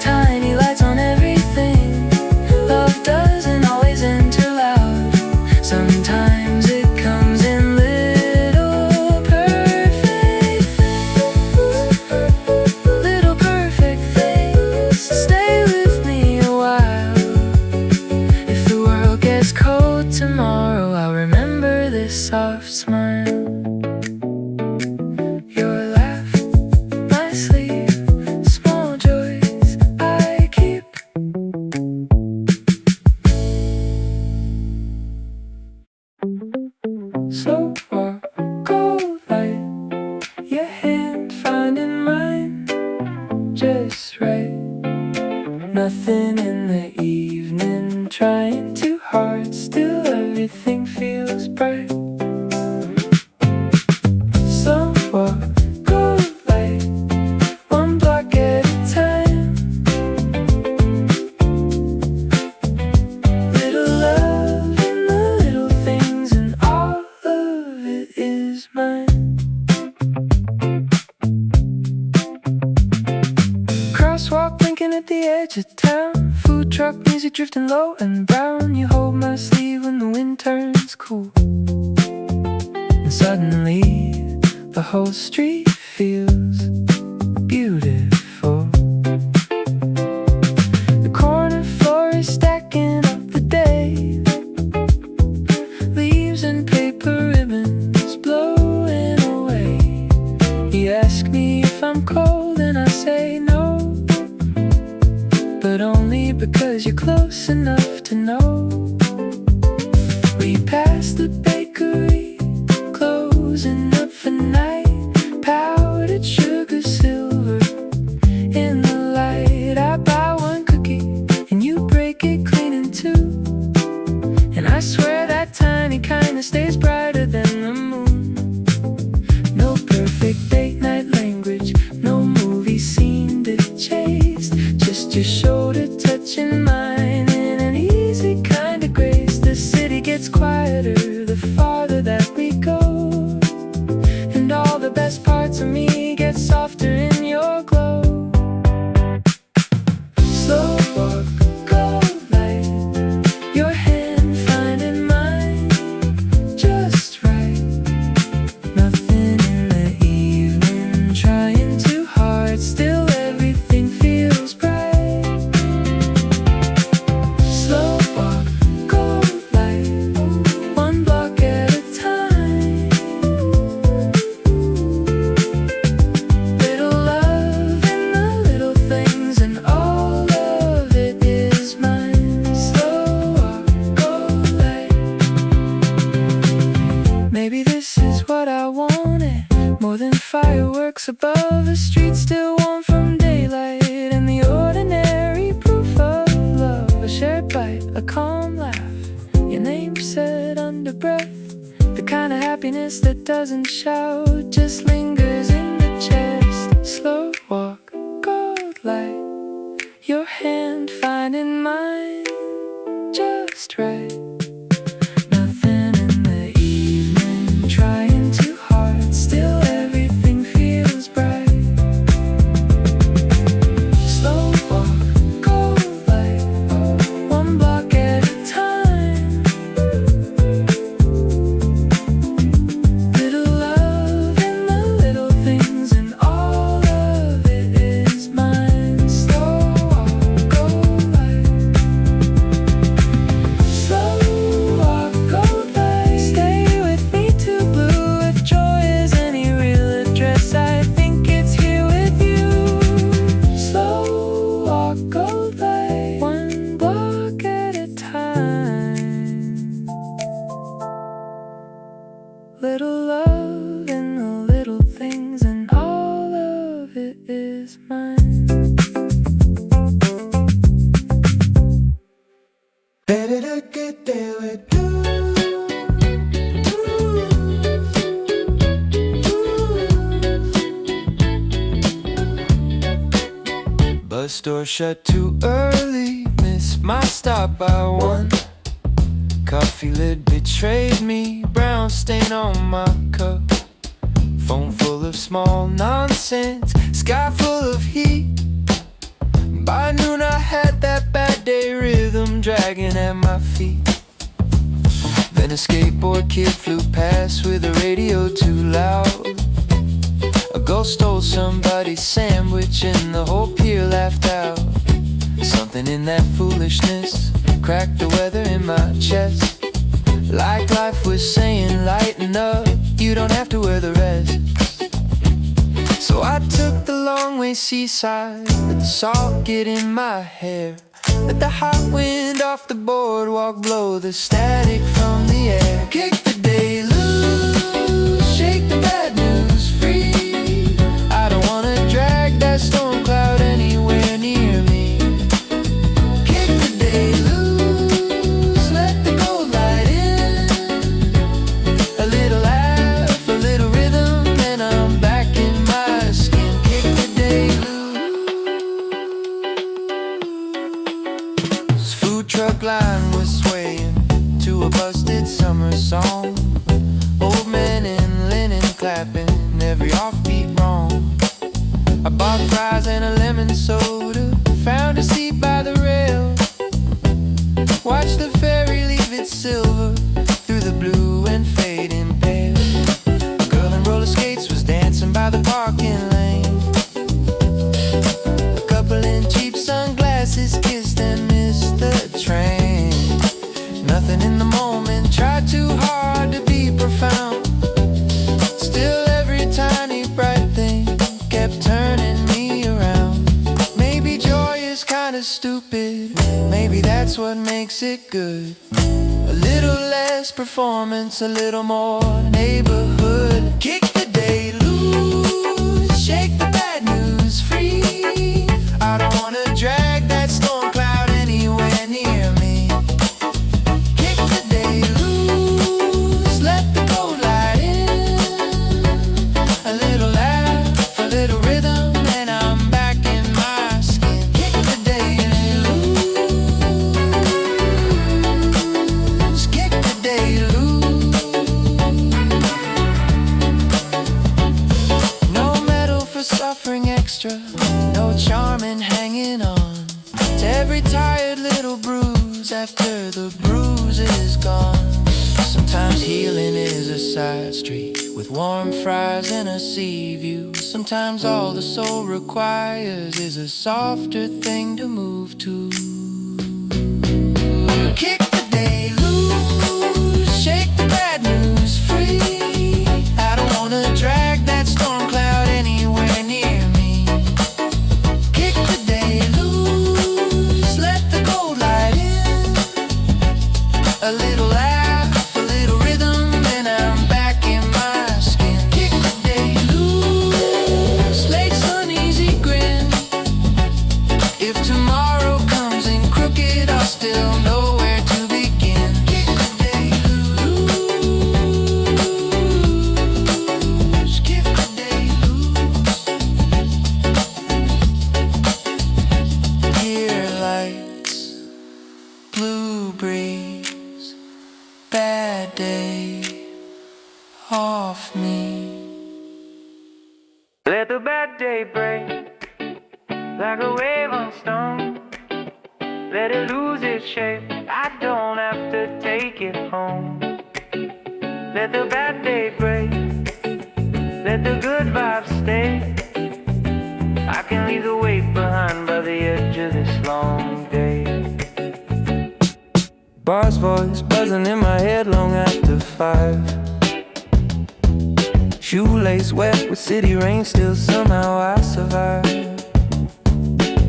tiny lights on everything. Love doesn't always enter loud, sometimes it comes in little perfect things. Little perfect things, stay with me a while. If the world gets cold tomorrow, I'll remember this soft smile. Your laugh, my sleep, small joys I keep. Slow walk, cold light, your hand finding mine just right. Nothing in the evening, trying too hard, still everything feels bright. Slow walk, cold light, one block at a time. Little love in the little things, and all of it is mine. Crosswalk blinking at the edge of town, food truck music drifting low and brown. You hold my sleeve when the wind turns cool, and suddenly the whole street feels beautiful. The corner floor is stacking up the day, leaves and paper ribbons blowing away. You ask me if I'm cold and I say no, but only because you're close enough to know. We passed the bakery, closing up for night, powdered sugar silver in the light. I buy one cookie and you break it clean in two, and I swear that tiny kindness stays brighter than the moon. No perfect date night language, no movie scene to chase, just your shoulder touching mine in an easy kind of grace. The city gets quieter the farther that we go, and all the best parts of me get softer in your glow. Slow walk, cold light, your hand finding mine just right. Nothing in the evening, trying too hard, still everything feels bright. Slow walk, cold light, one block at a time. Little love in the little things, and all of it is mine. Slow walk, cold light. Maybe this is what I wanted, more than fireworks above a street still warm from daylight, and the ordinary proof of love. A shared bite, a calm laugh, your name said under breath, the kind of happiness that doesn't shout, just lingers in the chest. Slow walk, cold light, your hand finding mine just right. Nothing in the evening, trying too hard, still everything feels bright. Slow walk, cold light, one block at a time. Little love in the little things, and all of it is mine. Slow walk, cold light. store shut too early, missed my stop by one. Coffee lid betrayed me, brown stain on my cup. Phone full of small nonsense, sky full of heat. By noon I had that bad day rhythm dragging at my feet. Then a skateboard kid flew past with the radio too loud. A ghost stole somebody's sandwich and the whole pier laughed out. Something in that foolishness cracked the weather in my chest. Like life was saying, lighten up, you don't have to wear the rest. So I took the long way seaside, let the salt get in my hair. Let the hot wind off the boardwalk blow the static from the air. Kick the day loose, shake the bad news free. I don't wanna drag that storm cloud anywhere near me. Kick the day loose, let the cold light in. A little laugh, a little rhythm, and I'm back in my skin. Kick the day loose. Food truck line was swaying to a busted summer song. Old men in linen clapping every offbeat wrong. I bought fries and a lemon soda, found a seat by the rail. Watched the ferry leave its silver through the blue and fading pale. A girl in roller skates was dancing by the parking lane. A couple in cheap sunglasses kissed and missed the train. Nothing in the moment, tried too hard to be profound. Still every tiny bright thing kept turning me around. Maybe joy is kinda stupid, maybe that's what makes it good. A little less performance, a little more neighborhood. Kick the day loose, shake the bad news free. I don't wanna drag that storm cloud anywhere near me. Kick the day loose, let the cold light in. A little laugh, a little rhythm, and I'm back in my skin. Kick the day loose, kick the day loose. No medal for suffering extra, no charm in hanging on to every tired little bruise after the bruise is gone. Sometimes healing is a side street with warm fries and a sea view. Sometimes all the soul requires is a softer thing to move to. Kick the day loose, shake the bad news free. I don't wanna drag that storm cloud anywhere near me. Kick the day loose, let the cold light in. A little laugh, a little rhythm, and I'm back in my skin. Kick the day loose, late's uneasy grin. If tomorrow comes in crooked, I'll still know where to begin. Kick the day loose, kick the day loose. Gear lights, blue breeze, bad day off me. Let the bad day break like a wave on stone. Let it lose its shape, I don't have to take it home. Let the bad day break, let the good vibes stay. I can leave the weight behind by the edge of this long day. Bar's voice buzzing in my head long after 5. Shoelace wet with city rain, still somehow I survive.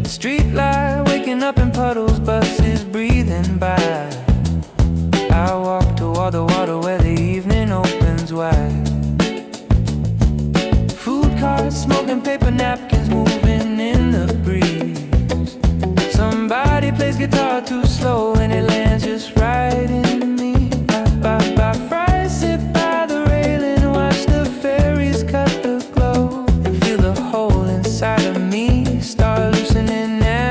Street light waking up in puddles, buses breathing by. I walk toward the water where the evening opens wide. Food carts smoking paper napkins moving in the breeze. Somebody plays guitar too slow and it lands just right in me. By fries sit by the railing, watch the fairies cut the glow, and feel the hole inside of me start loosening now.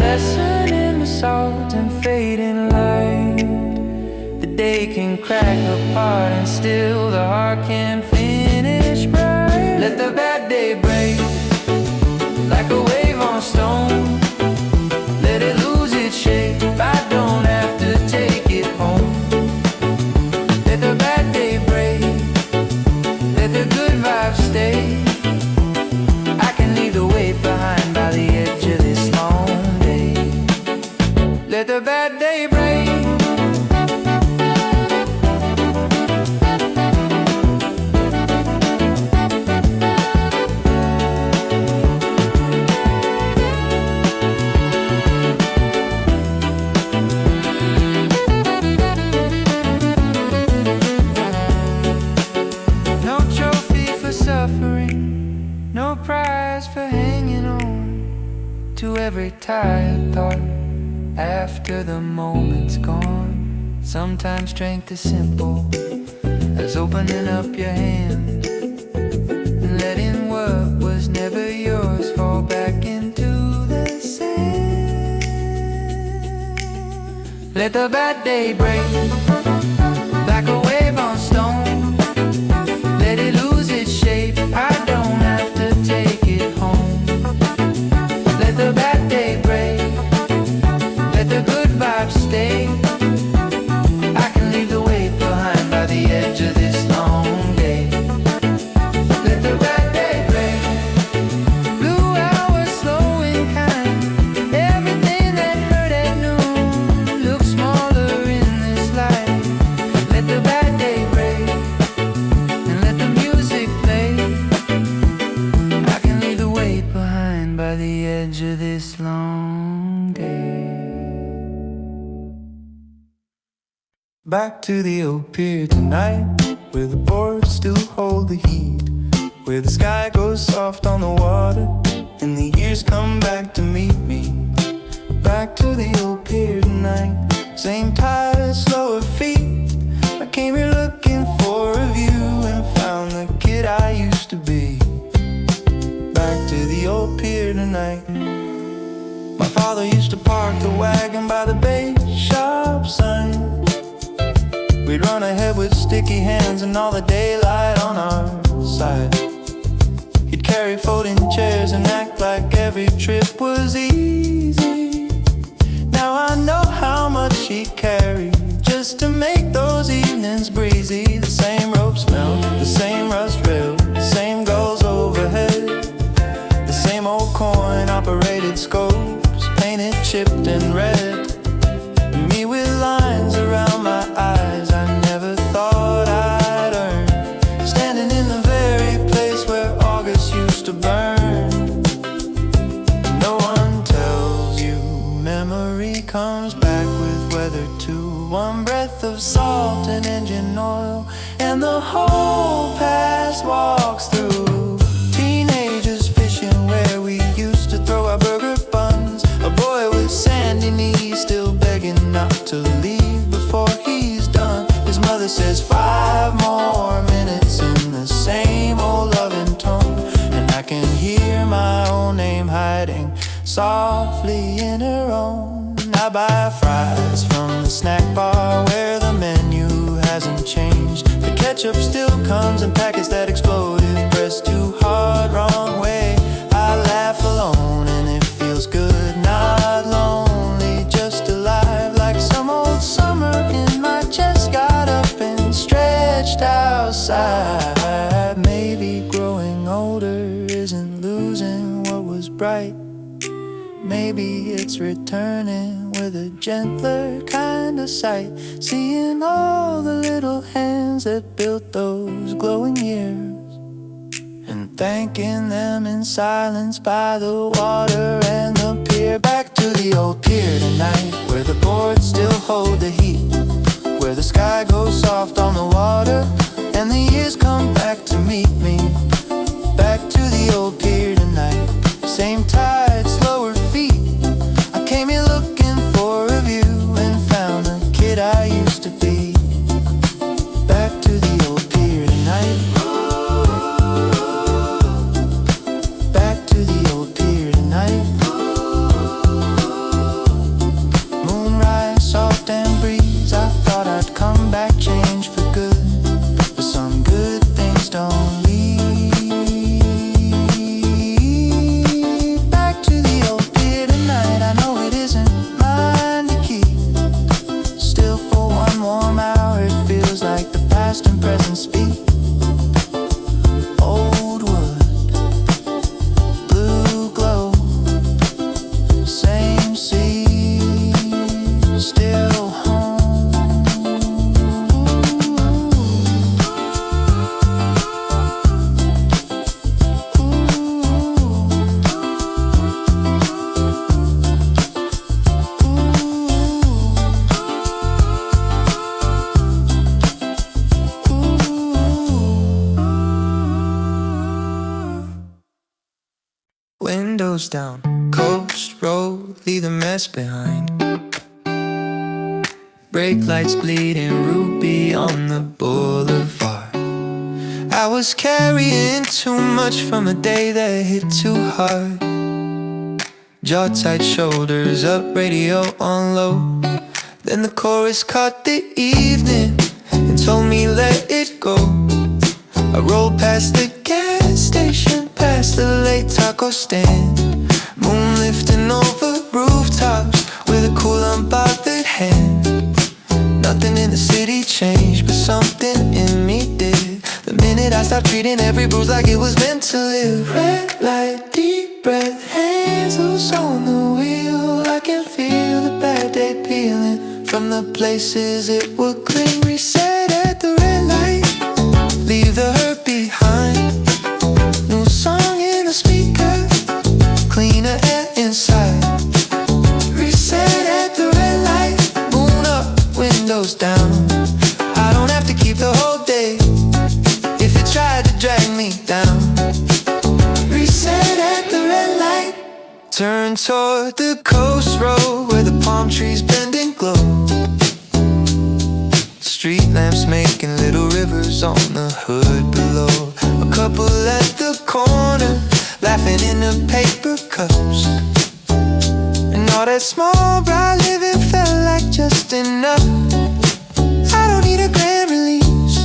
lesson in the salt and fading light. The day can crack apart and still the heart can finish bright. Let the bad day break like a wave on stone. Let it lose its shape, I don't have to take it home. Let the bad day break, let the good vibes stay. I can leave the weight behind by the edge of this long day. Let the bad day break. No prize for hanging on to every tired thought after the moment's gone. Sometimes strength is simple as opening up your hand and letting what was never yours fall back into the sand. Let the bad day break like a wave on stone. Let it lose its shape, I don't have to take it home. Let the bad day break, let the good vibes stay. I can leave the weight behind by the edge of this long day. Let the bad day break. Blue hours slowing kind. Everything that hurt at noon looks smaller in this light. Let the bad day break and let the music play. I can leave the weight behind by the edge of this long day. Back to the old pier tonight, where the boards still hold the heat, where the sky goes soft on the water and the years come back to meet me. Back to the old pier tonight, same tide, slower feet. I came here looking for a view and found the kid I used to be. Back to the old pier tonight. My father used to park the wagon by the bait shop sign. We'd run ahead with sticky hands and all the daylight on our side. He'd carry folding chairs and act like every trip was easy. Now I know how much he carried just to make those evenings breezy. The same rope smell, the same rust rail, the same gulls overhead, the same old coin-operated scopes, painted, chipped and red. Me with lines around my eyes I never thought I'd earn, standing in the very place where August used to burn. No one tells you memory comes back with weather too. One breath of salt and engine oil and the whole past walks through. Teenagers fishing where we used to throw our burger buns. A boy with sandy knees still begging not to leave before he's done. His mother says 5 more minutes in the same old loving tone, and I can hear my own name hiding softly in her own. I buy fries from the snack bar where the menu hasn't changed. The ketchup still comes in packets that explode if pressed too hard, wrong way. I laugh alone and it feels good, not lonely, just alive. Like some old summer in my chest, got up and stretched outside. Maybe growing older isn't losing what was bright. Maybe it's returning with a gentler kind of sight, seeing all the little hands that built those glowing years, and thanking them in silence by the water and the pier. Back to the old pier tonight, where the boards still hold the heat, where the sky goes soft on the water and the years come back to meet me. Back to the old pier tonight, same tide, slower feet. I came here looking for a view and found the kid I used to be. Back to the old pier tonight. Back to the old pier tonight. windows down. Coast road, leave the mess behind. Brake lights bleeding ruby on the boulevard. I was carrying too much from a day that hit too hard. Jaw tight, shoulders up, radio on low. Then the chorus caught the evening and told me let it go. I rolled past the gas station, past the late taco stand. Moon lifting over rooftops with a cool unbothered hand. Nothing in the city changed, but something in me did. The minute I stopped treating every bruise like it was meant to live. Red light, deep breath, hands loose on the wheel. I can feel the bad day peeling from the places it would cling. Reset at the red light, leave the hurt behind. New song in the speaker, cleaner air inside. Reset at the red light, moon up, windows down. I don't have to keep the whole day if it tried to drag me down. Reset at the red light, turn toward the coast road where the palm trees bend and glow. Street lamps making little rivers on the hood below. A couple at the corner laughing in the paper cups. And all that small bright living felt like just enough. I don't need a grand release,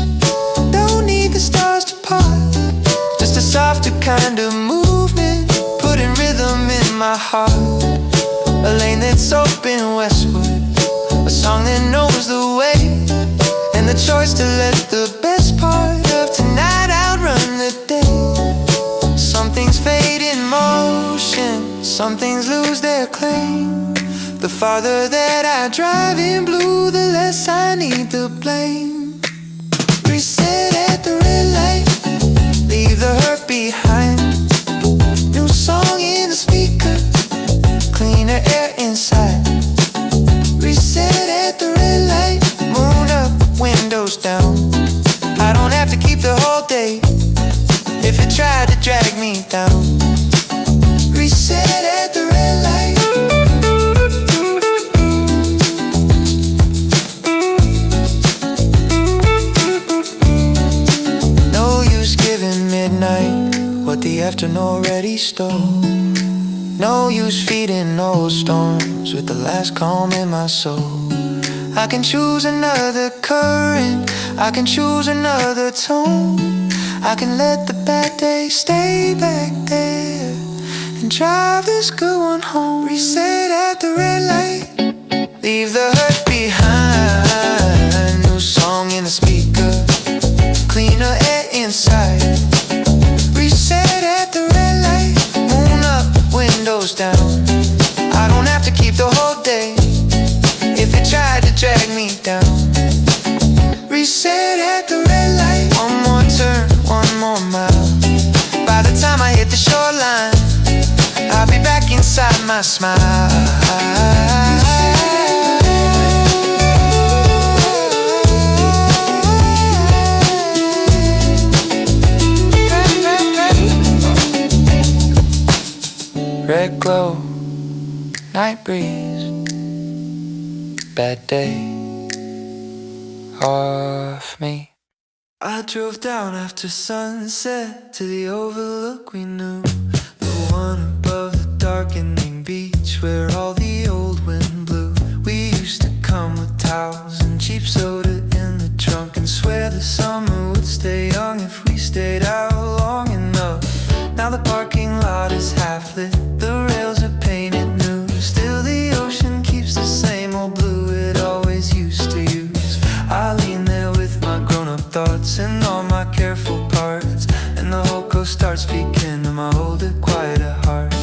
don't need the stars to part. Just a softer kind of movement, putting rhythm in my heart. A lane that's open westward, a song that knows the way, and the choice to let the best part of tonight outrun the day. Some things fade in motion, some things lose their claim. The farther that I drive in blue, the less I need the blame. Reset at the red light, leave the hurt behind. New song in the speaker, cleaner air inside. Reset at the red light, moon up, windows down. I don't have to keep the whole day if it tried to drag me down. Reset at the red light. No use giving midnight what the afternoon already stole. No use feeding old storms with the last calm in my soul. I can choose another current, I can choose another tone. I can let the bad days stay back there and drive this good one home. Reset at the red light, leave the hurt behind. New song in the speaker, cleaner air inside. Reset at the red light, moon up, windows down. I don't have to keep the whole day if it tried to drag me down. Reset at the red light, one more turn, one more mile. By the time I hit the shoreline, I'll be back inside my smile. Red glow, night breeze, bad day off me. I drove down after sunset to the overlook we knew, the one above the darkening beach where all the old wind blew. We used to come with towels and cheap soda in the trunk and swear the summer would stay young if we stayed out long enough. Now the parking lot is half lit, the rails are painted new. Still the ocean keeps the same old blue it always used to use. I lean there with my grown-up thoughts and all my careful parts, and the whole coast starts speaking to my older, quieter heart.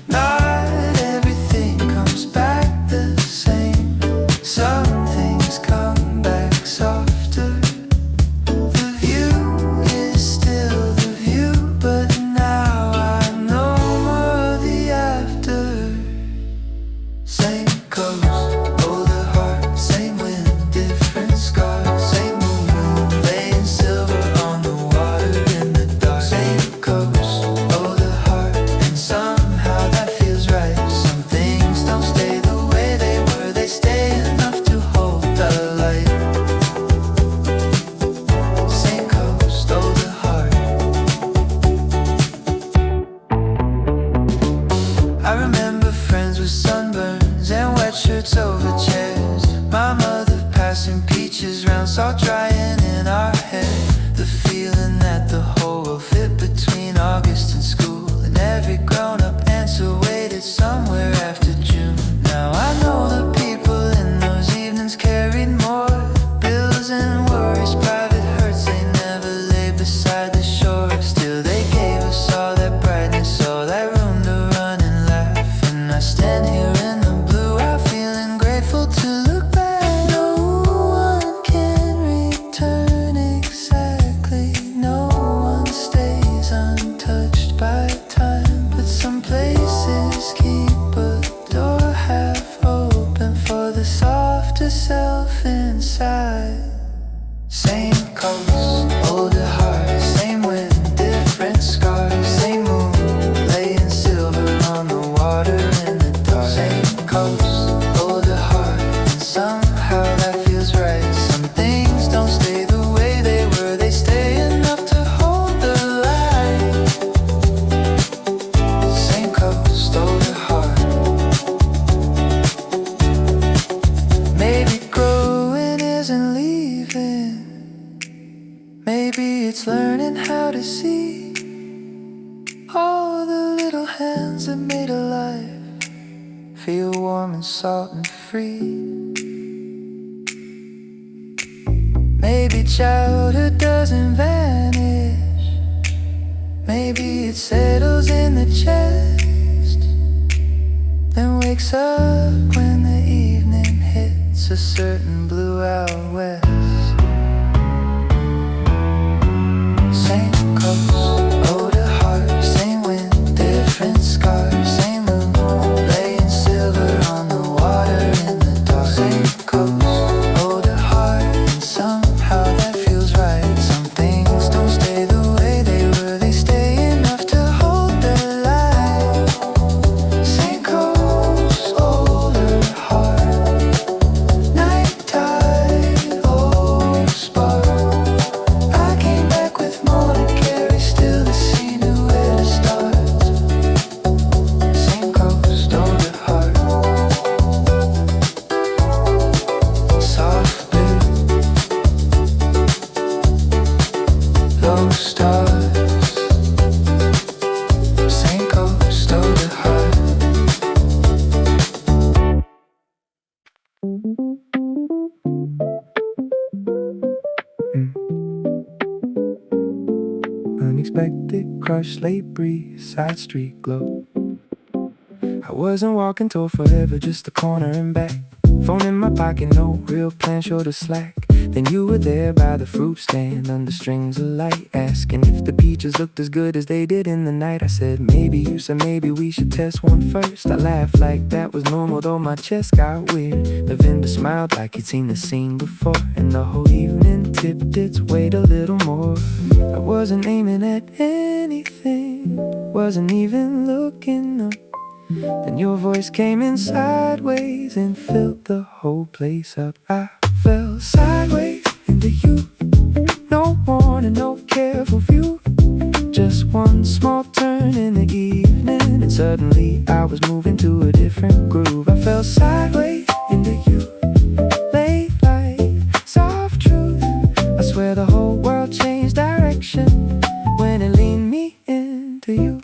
Not everything comes back the same. Some things come back softer. The view is still the view, but now I know more of the after. Same coast, older heart, same wind, different scars. Same moon, laying silver on the water in the dark. Same coast, older heart, and some coast, oh the heart, and somehow that feels right. Some things don't stay the way they were, they stay enough to hold the line. Same coast, oh the heart. Maybe growing isn't leaving, maybe it's learning how to see all the little hands that made a life feel warm and salt and free. Maybe childhood doesn't vanish, maybe it settles in the chest, then wakes up when the evening hits a certain blue out west. Same coast, oh the heart, same wind, different scars, same moon, laying silver on the water in the dark. Same coast, oh the heart, and somehow that feels right. Some things don't stay the way they were, they stay enough to hold the line. Same coast, oh the heart, night tide, oh spark. I came back with more to carry, still the sea knew where to start. Same coast, oh the heart, soft blue, low stars. Same coast, oh the heart. Unexpected crush, late breeze, side street glow. I wasn't walking toward forever, just a corner and back. Phone in my pocket, no real plan, shoulder slack. Then you were there by the fruit stand, under strings of light, asking if the peaches looked as good as they did in the night. I said maybe, you said maybe we should test one first. I laughed like that was normal, though my chest got weird. The vendor smiled like he'd seen the scene before, and the whole evening tipped its weight a little more. I wasn't aiming at anything, wasn't even looking up. Then your voice came in sideways and filled the whole place up. I fell sideways into you, no warning, no careful view. Just one small turn in the evening, and suddenly I was moving to a different groove. I fell sideways into you, late light, soft truth. I swear the whole world changed direction when it leaned me into you.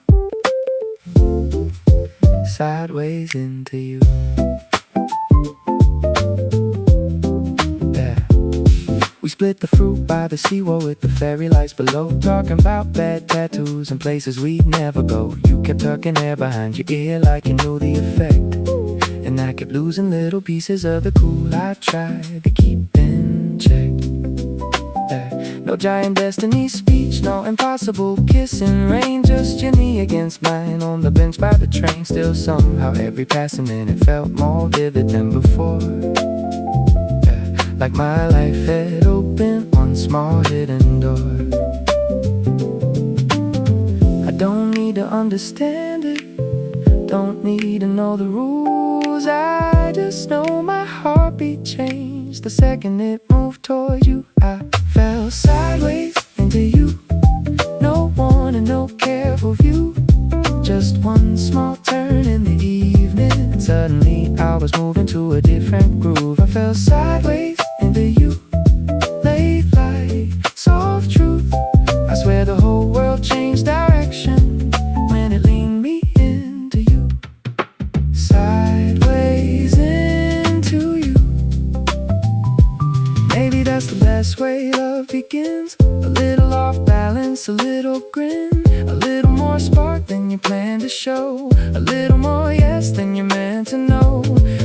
Sideways into you. Yeah. We split the fruit by the seawall with the fairy lights below, talking about bad tattoos and places we'd never go. You kept tucking hair behind your ear like you knew the effect, and I kept losing little pieces of the cool I tried to keep in check. No giant destiny speech, no impossible kiss in rain, just your knee against mine on the bench by the train. Still somehow every passing minute felt more vivid than before. Like my life had opened one small hidden door. I don't need to understand it, don't need to know the rules. I just know my heartbeat changed the second it moved toward you. I fell sideways into you, no warning, no careful view. Just one small turn in the evening, and suddenly I was moving to a different groove. I fell sideways into you, late light, soft truth. I swear the whole world changed direction when it leaned me into you. Sideways into you. Maybe that's the best way love begins. A little off balance, a little grin, a little more spark than you planned to show, a little more yes than you're meant to know.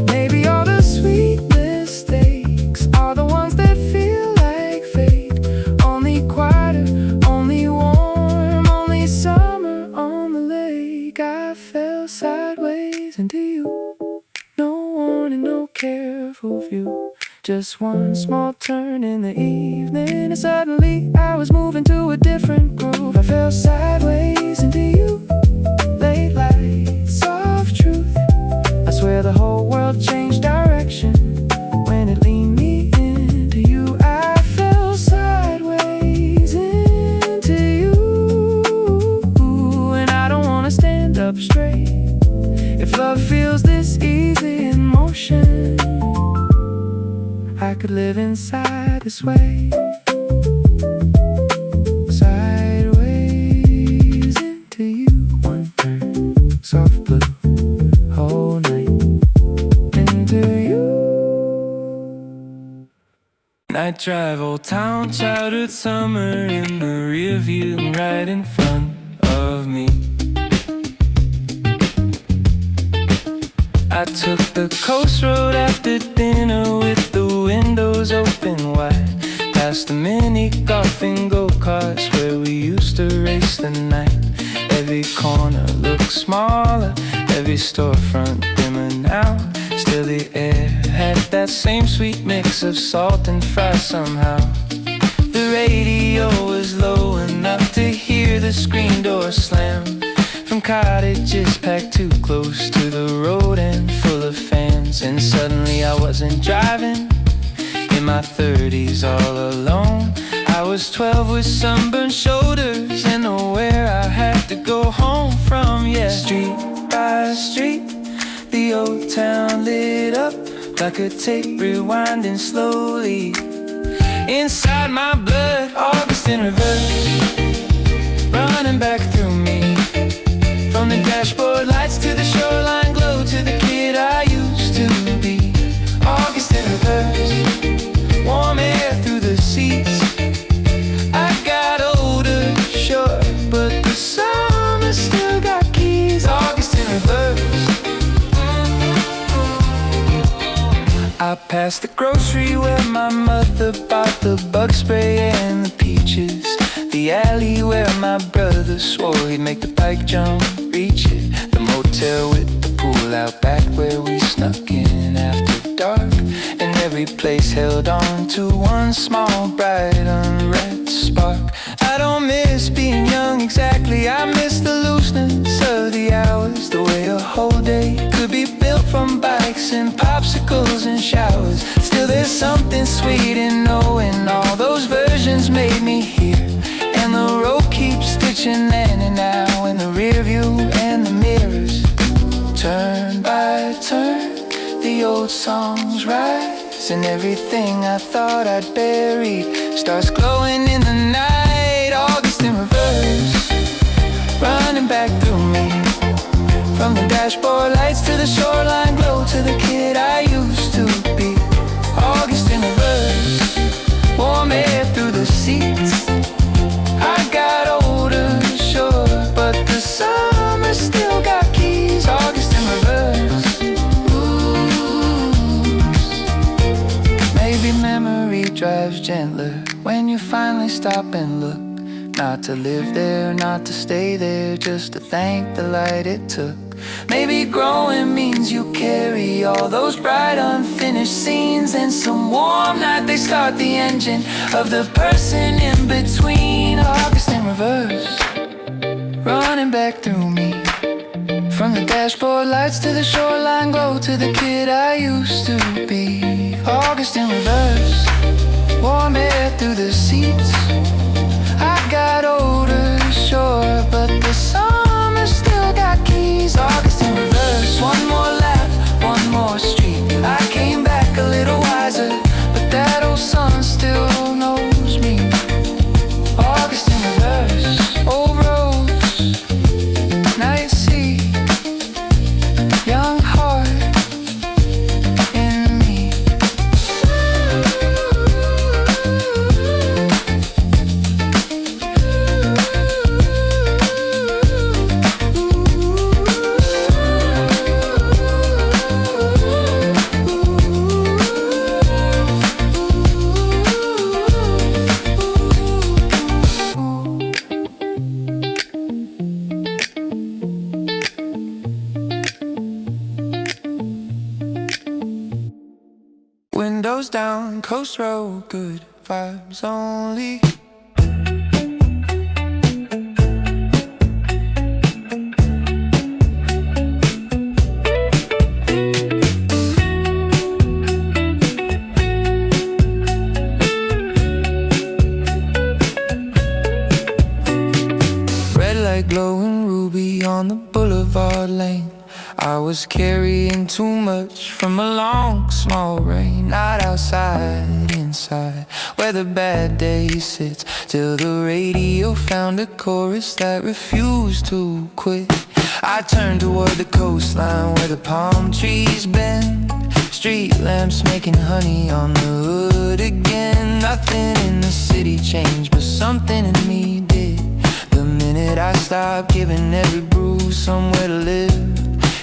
Maybe all the sweet mistakes are the ones that feel like fate. Only quieter, only warm, only summer on the lake. I fell sideways into you, no warning, no careful view. Just one small turn in the evening, and suddenly I was moving to a different groove. I fell sideways into you, late light, soft truth. I swear the whole world up straight. If love feels this easy in motion, I could live inside this way. Sideways into you, one turn, soft blue, whole night into you. Night drive, old town, childhood summer in the rear view, right in front of me. I took the coast road after dinner with the windows open wide, past the mini golf and go-karts where we used to race the night. Every corner looked smaller, every storefront dimmer now. Still the air had that same sweet mix of salt and fry somehow. The radio was low enough to hear the screen door slam, from cottages packed too close to the road and full of fans. And suddenly I wasn't driving, in my 30s all alone. I was 12 with sunburned shoulders and nowhere I had to go home from, yeah. Street by street, the old town lit up like a tape rewinding slowly. Inside my blood, August in reverse, running back through me. From the dashboard lights to the shoreline glow, to the kid I used to be. August in reverse, warm air through the seats. I got older, sure, but the summer still got keys. August in reverse. I passed the grocery where my mother bought the bug spray and the peaches, the alley where my brother swore he'd make the bike jump reach it, the motel with the pool out back where we snuck in after dark. And every place held on to one small bright unread spark. I don't miss being young exactly, I miss the looseness of the hours, the way a whole day could be built from bikes and popsicles and showers. Still there's something sweet in knowing all those versions made me here, and the road keeps stitching in and out in the rear view and the mirrors. Turn by turn, the old songs rise, and everything I thought I'd buried starts glowing in the night. August in reverse, running back through me. From the dashboard lights to the shoreline glow, to the kid I used to be. August in reverse, warm air through the seats. I got older, sure, but the summer still got keys. August in reverse. Ooh. Maybe memory drives gentler when you finally stop and look. Not to live there, not to stay there, just to thank the light it took. Maybe growing means you carry all those bright unfinished scenes, and some warm night they start the engine of the person in between. August in reverse, running back through me. From the dashboard lights to the shoreline glow, to the kid I used to be. August in reverse, warm air through the seats. I got older, sure, but the summer still got keys. August in reverse, one more lap, one more street. I came back a little wiser, but that old sun still knows me. August in reverse, old roads, night sea, young heart in me. Windows down, coast road, good vibes only. Red light glowing ruby on the book. Boulevard Lane. I was carrying too much from a long, small rain. Not outside, inside, where the bad day sits, till the radio found a chorus that refused to quit. I turned toward the coastline where the palm trees bend, street lamps making honey on the hood again. Nothing in the city changed, but something in me did. The minute I stopped giving every bruise somewhere to live.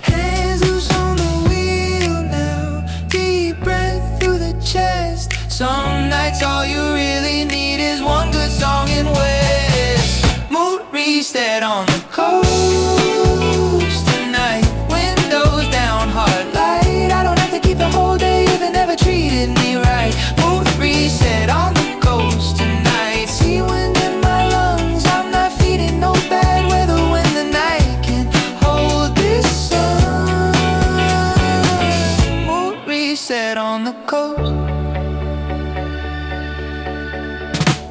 Hands loose on the wheel now, deep breath through the chest. Some nights all you really need is one good song in West. Mood reset on the coast tonight, windows down, heart light. I don't have to keep the whole day if it never treated me right. Mood reset on the coast tonight. See wind in my lungs, I'm not feeding no bad weather when the night can hold this sun. Mood reset on the coast.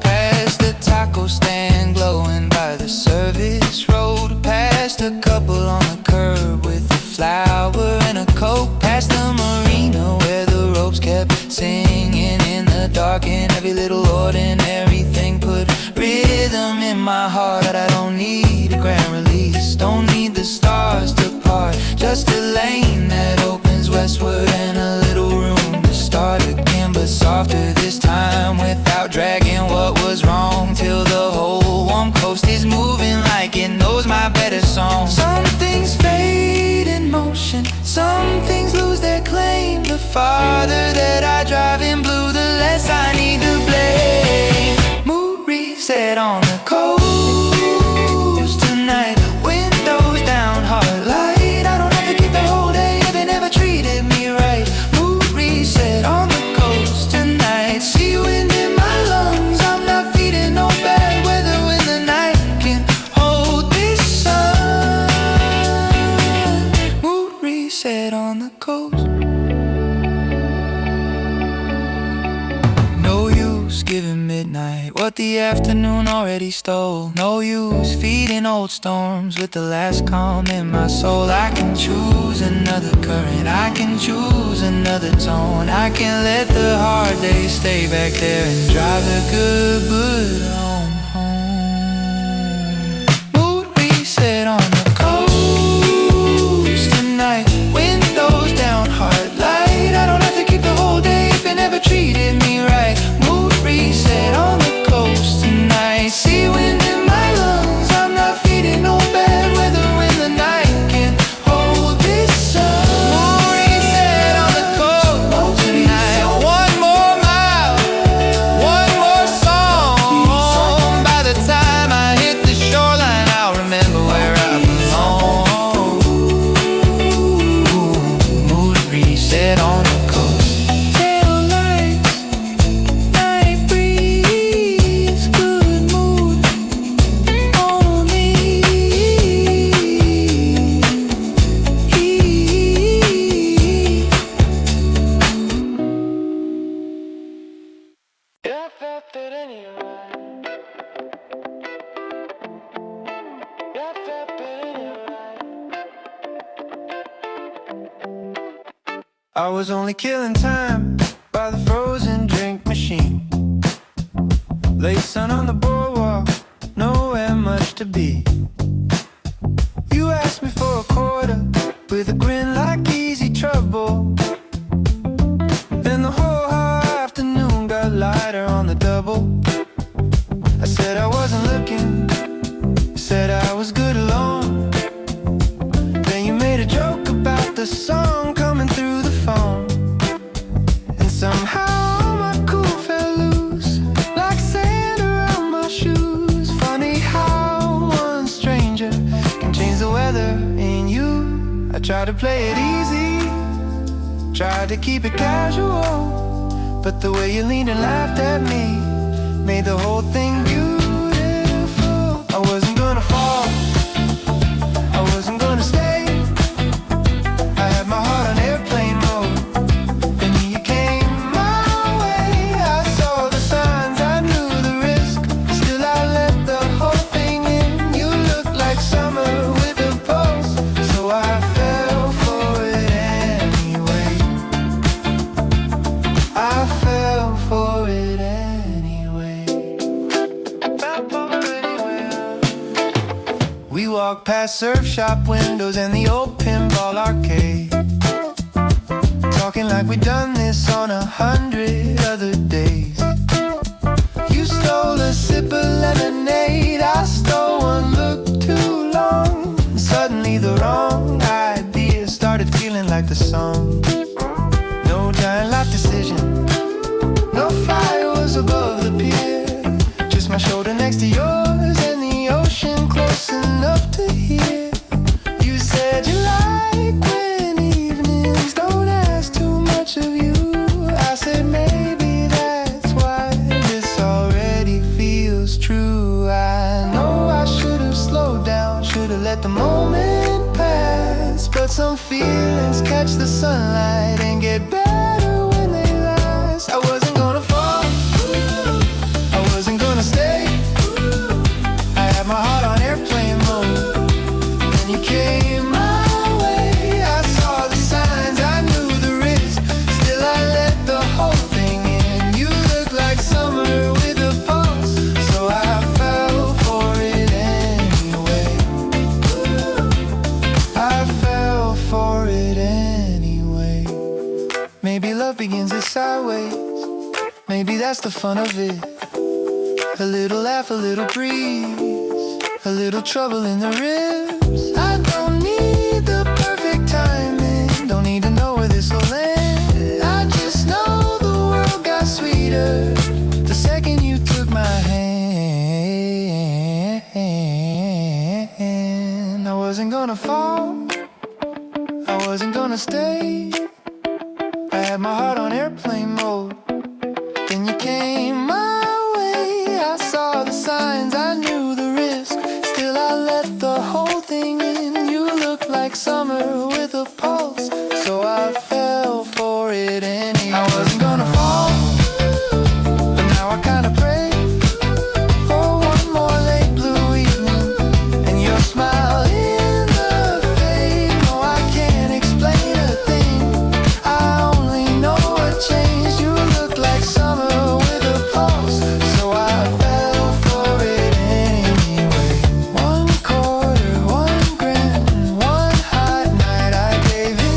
Past the taco stand glowing by the service road, past a couple on the curb with a flower and a coke, past the marina where the ropes kept singing in the dark, and every little ordinary thing put rhythm in my heart. I don't need a grand release, don't need the stars to part, just a lane that opens westward and a little room to start again, but softer this time, without dragging what was wrong, till the whole warm coast is moving like it knows my better song. Some things fade in motion, some things lose their claim. The farther that I drive in blue, the less I need to blame. Mood reset on the coast tonight, windows down, heart light. I don't have to keep the whole day if it never treated me right. Mood reset on the coast tonight. See wind in my lungs, I'm not feeding no bad weather when the night can hold this sun. Mood reset on the coast. No use giving midnight what the afternoon already stole. No use feeding old storms with the last calm in my soul. I can choose another current, I can choose another tone. I can let the hard days stay back there and drive the good but home. Mood reset on the coast tonight, windows down, heart light. I don't have to keep the whole day if it never treated me right. Mood reset on the coast tonight. See wind in my lungs, I'm not feeding no bad weather when the night can hold this sun. Mood reset on the coast tonight. One more mile, one more song. By the time I hit the shoreline, I'll remember where I belong. Mood reset on the coast. Tail lights, night breeze, good mood on me. I was only killing time by the frozen drink machine. Late sun on the boardwalk, nowhere much to be. You asked me for a quarter with a grin like easy trouble. Then the whole afternoon got lighter on the double. I said I wasn't looking, said I was good alone. Then you made a joke about the song coming through the phone, and somehow my cool fell loose like sand around my shoes. Funny how one stranger can change the weather in you. I tried to play it easy, tried to keep it casual, but the way you leaned and laughed at me made the whole thing beautiful. I wasn't gonna fall, I wasn't gonna stay. I had my heart on airplane mode, and you came my way. I saw the signs, I knew the risk, still I let the whole thing in. You looked like summer with a pulse, shop windows and the old pinball arcade, talking like we'd done this on 100 other days. You stole a sip of lemonade, I stole one look too long. Suddenly the wrong idea started feeling like the song. No giant life decision, no fire was above the pier, just my shoulder next to yours and the ocean close enough to hear. You said you like when evenings don't ask too much of you. I said maybe that's why this already feels true. I know I should have slowed down, should have let the moment pass, but some feelings catch the sunlight and get better when they last. I wasn't gonna fall, I wasn't gonna stay, I had my heart on airplane mode. Then you came my way, I saw the signs, I knew the risk, still I let the whole thing in. You look like summer with a pulse, so I fell for it anyway. I fell for it anyway. Maybe love begins it sideways, maybe that's the fun of it. A little laugh, a little breeze, a little trouble in the ribs. I don't need the perfect timing, don't need to know where this will end. I just know the world got sweeter the second you took my hand. I wasn't gonna fall, I wasn't gonna stay, I had my heart on airplane mode. Then you came my way, I saw the signs, I knew the risk, still I let the whole thing in. You look like summer with a pulse, so I fell for it anyway. I wasn't gonna fall, but now I kinda pray for one more late blue evening and your smile in the fade. No, I can't explain a thing, I only know what changed. You look like summer with a pulse, so I fell for it anyway. One quarter, 1 grand, one hot night I gave in.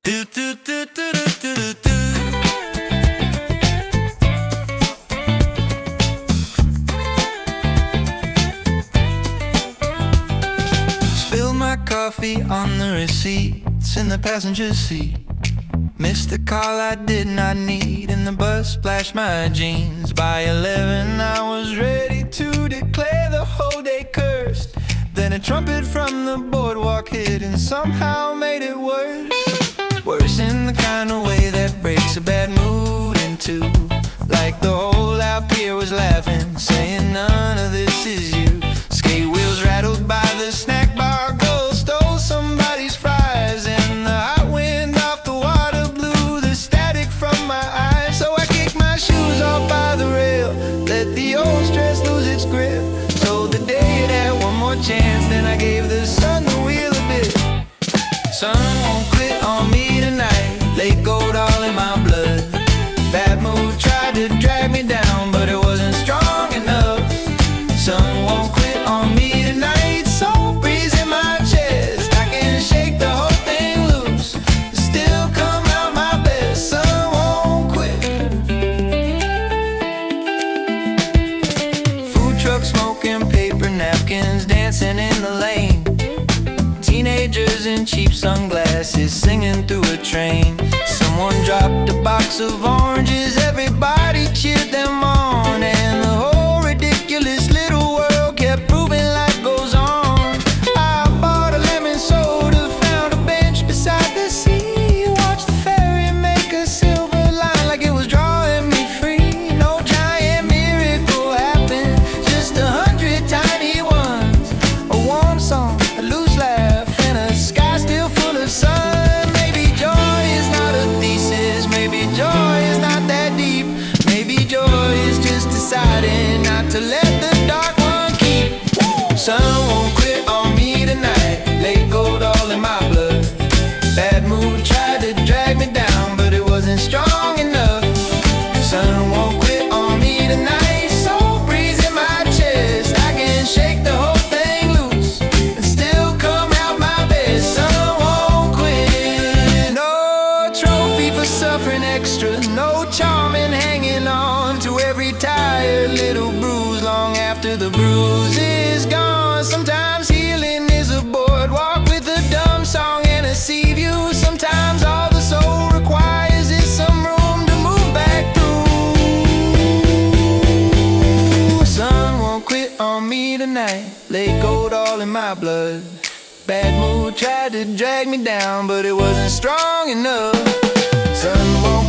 Do, do, do, do, do, do, do. Spilled my coffee on the receipts in the passenger seat. Missed the call I did not need, and the bus splashed my jeans. By 11 I was ready to declare the whole day cursed. Then a trumpet from the boardwalk hit and somehow made it worse. Worse in the kind of way that breaks a bad mood in two. Like the whole out pier was laughing, saying none of this is you. Skate wheels rattled by the snack bar, girl stole somebody's fries, and the hot wind off the water blew the static from my eyes. So I kicked my shoes off by the rail, let the old stress lose its grip. Told the day it had one more chance, then I gave the sun the wheel a bit. Sun won't quit on me tonight, late gold all in my blood. Bad mood tried to drag me down, but it wasn't strong enough. Sun won't quit on me tonight, soul breeze in my chest. I can shake the whole thing loose, still come out my best. Sun won't quit. Food truck smoking, paper napkins, dancing in the lane. Teenagers in cheap sunglasses singing through a train. Someone dropped a box of oranges, everybody cheered them on, and the whole ridiculous little world kept proving life goes on. I bought a lemon soda, found a bench beside the sea, watched the ferry make a silver line like it was drawing me free. No giant miracle happened, just 100 tiny ones. A warm song, a loose laugh, and a sky still full of my blood. Bad mood tried to drag me down, but it wasn't strong enough. Sun won't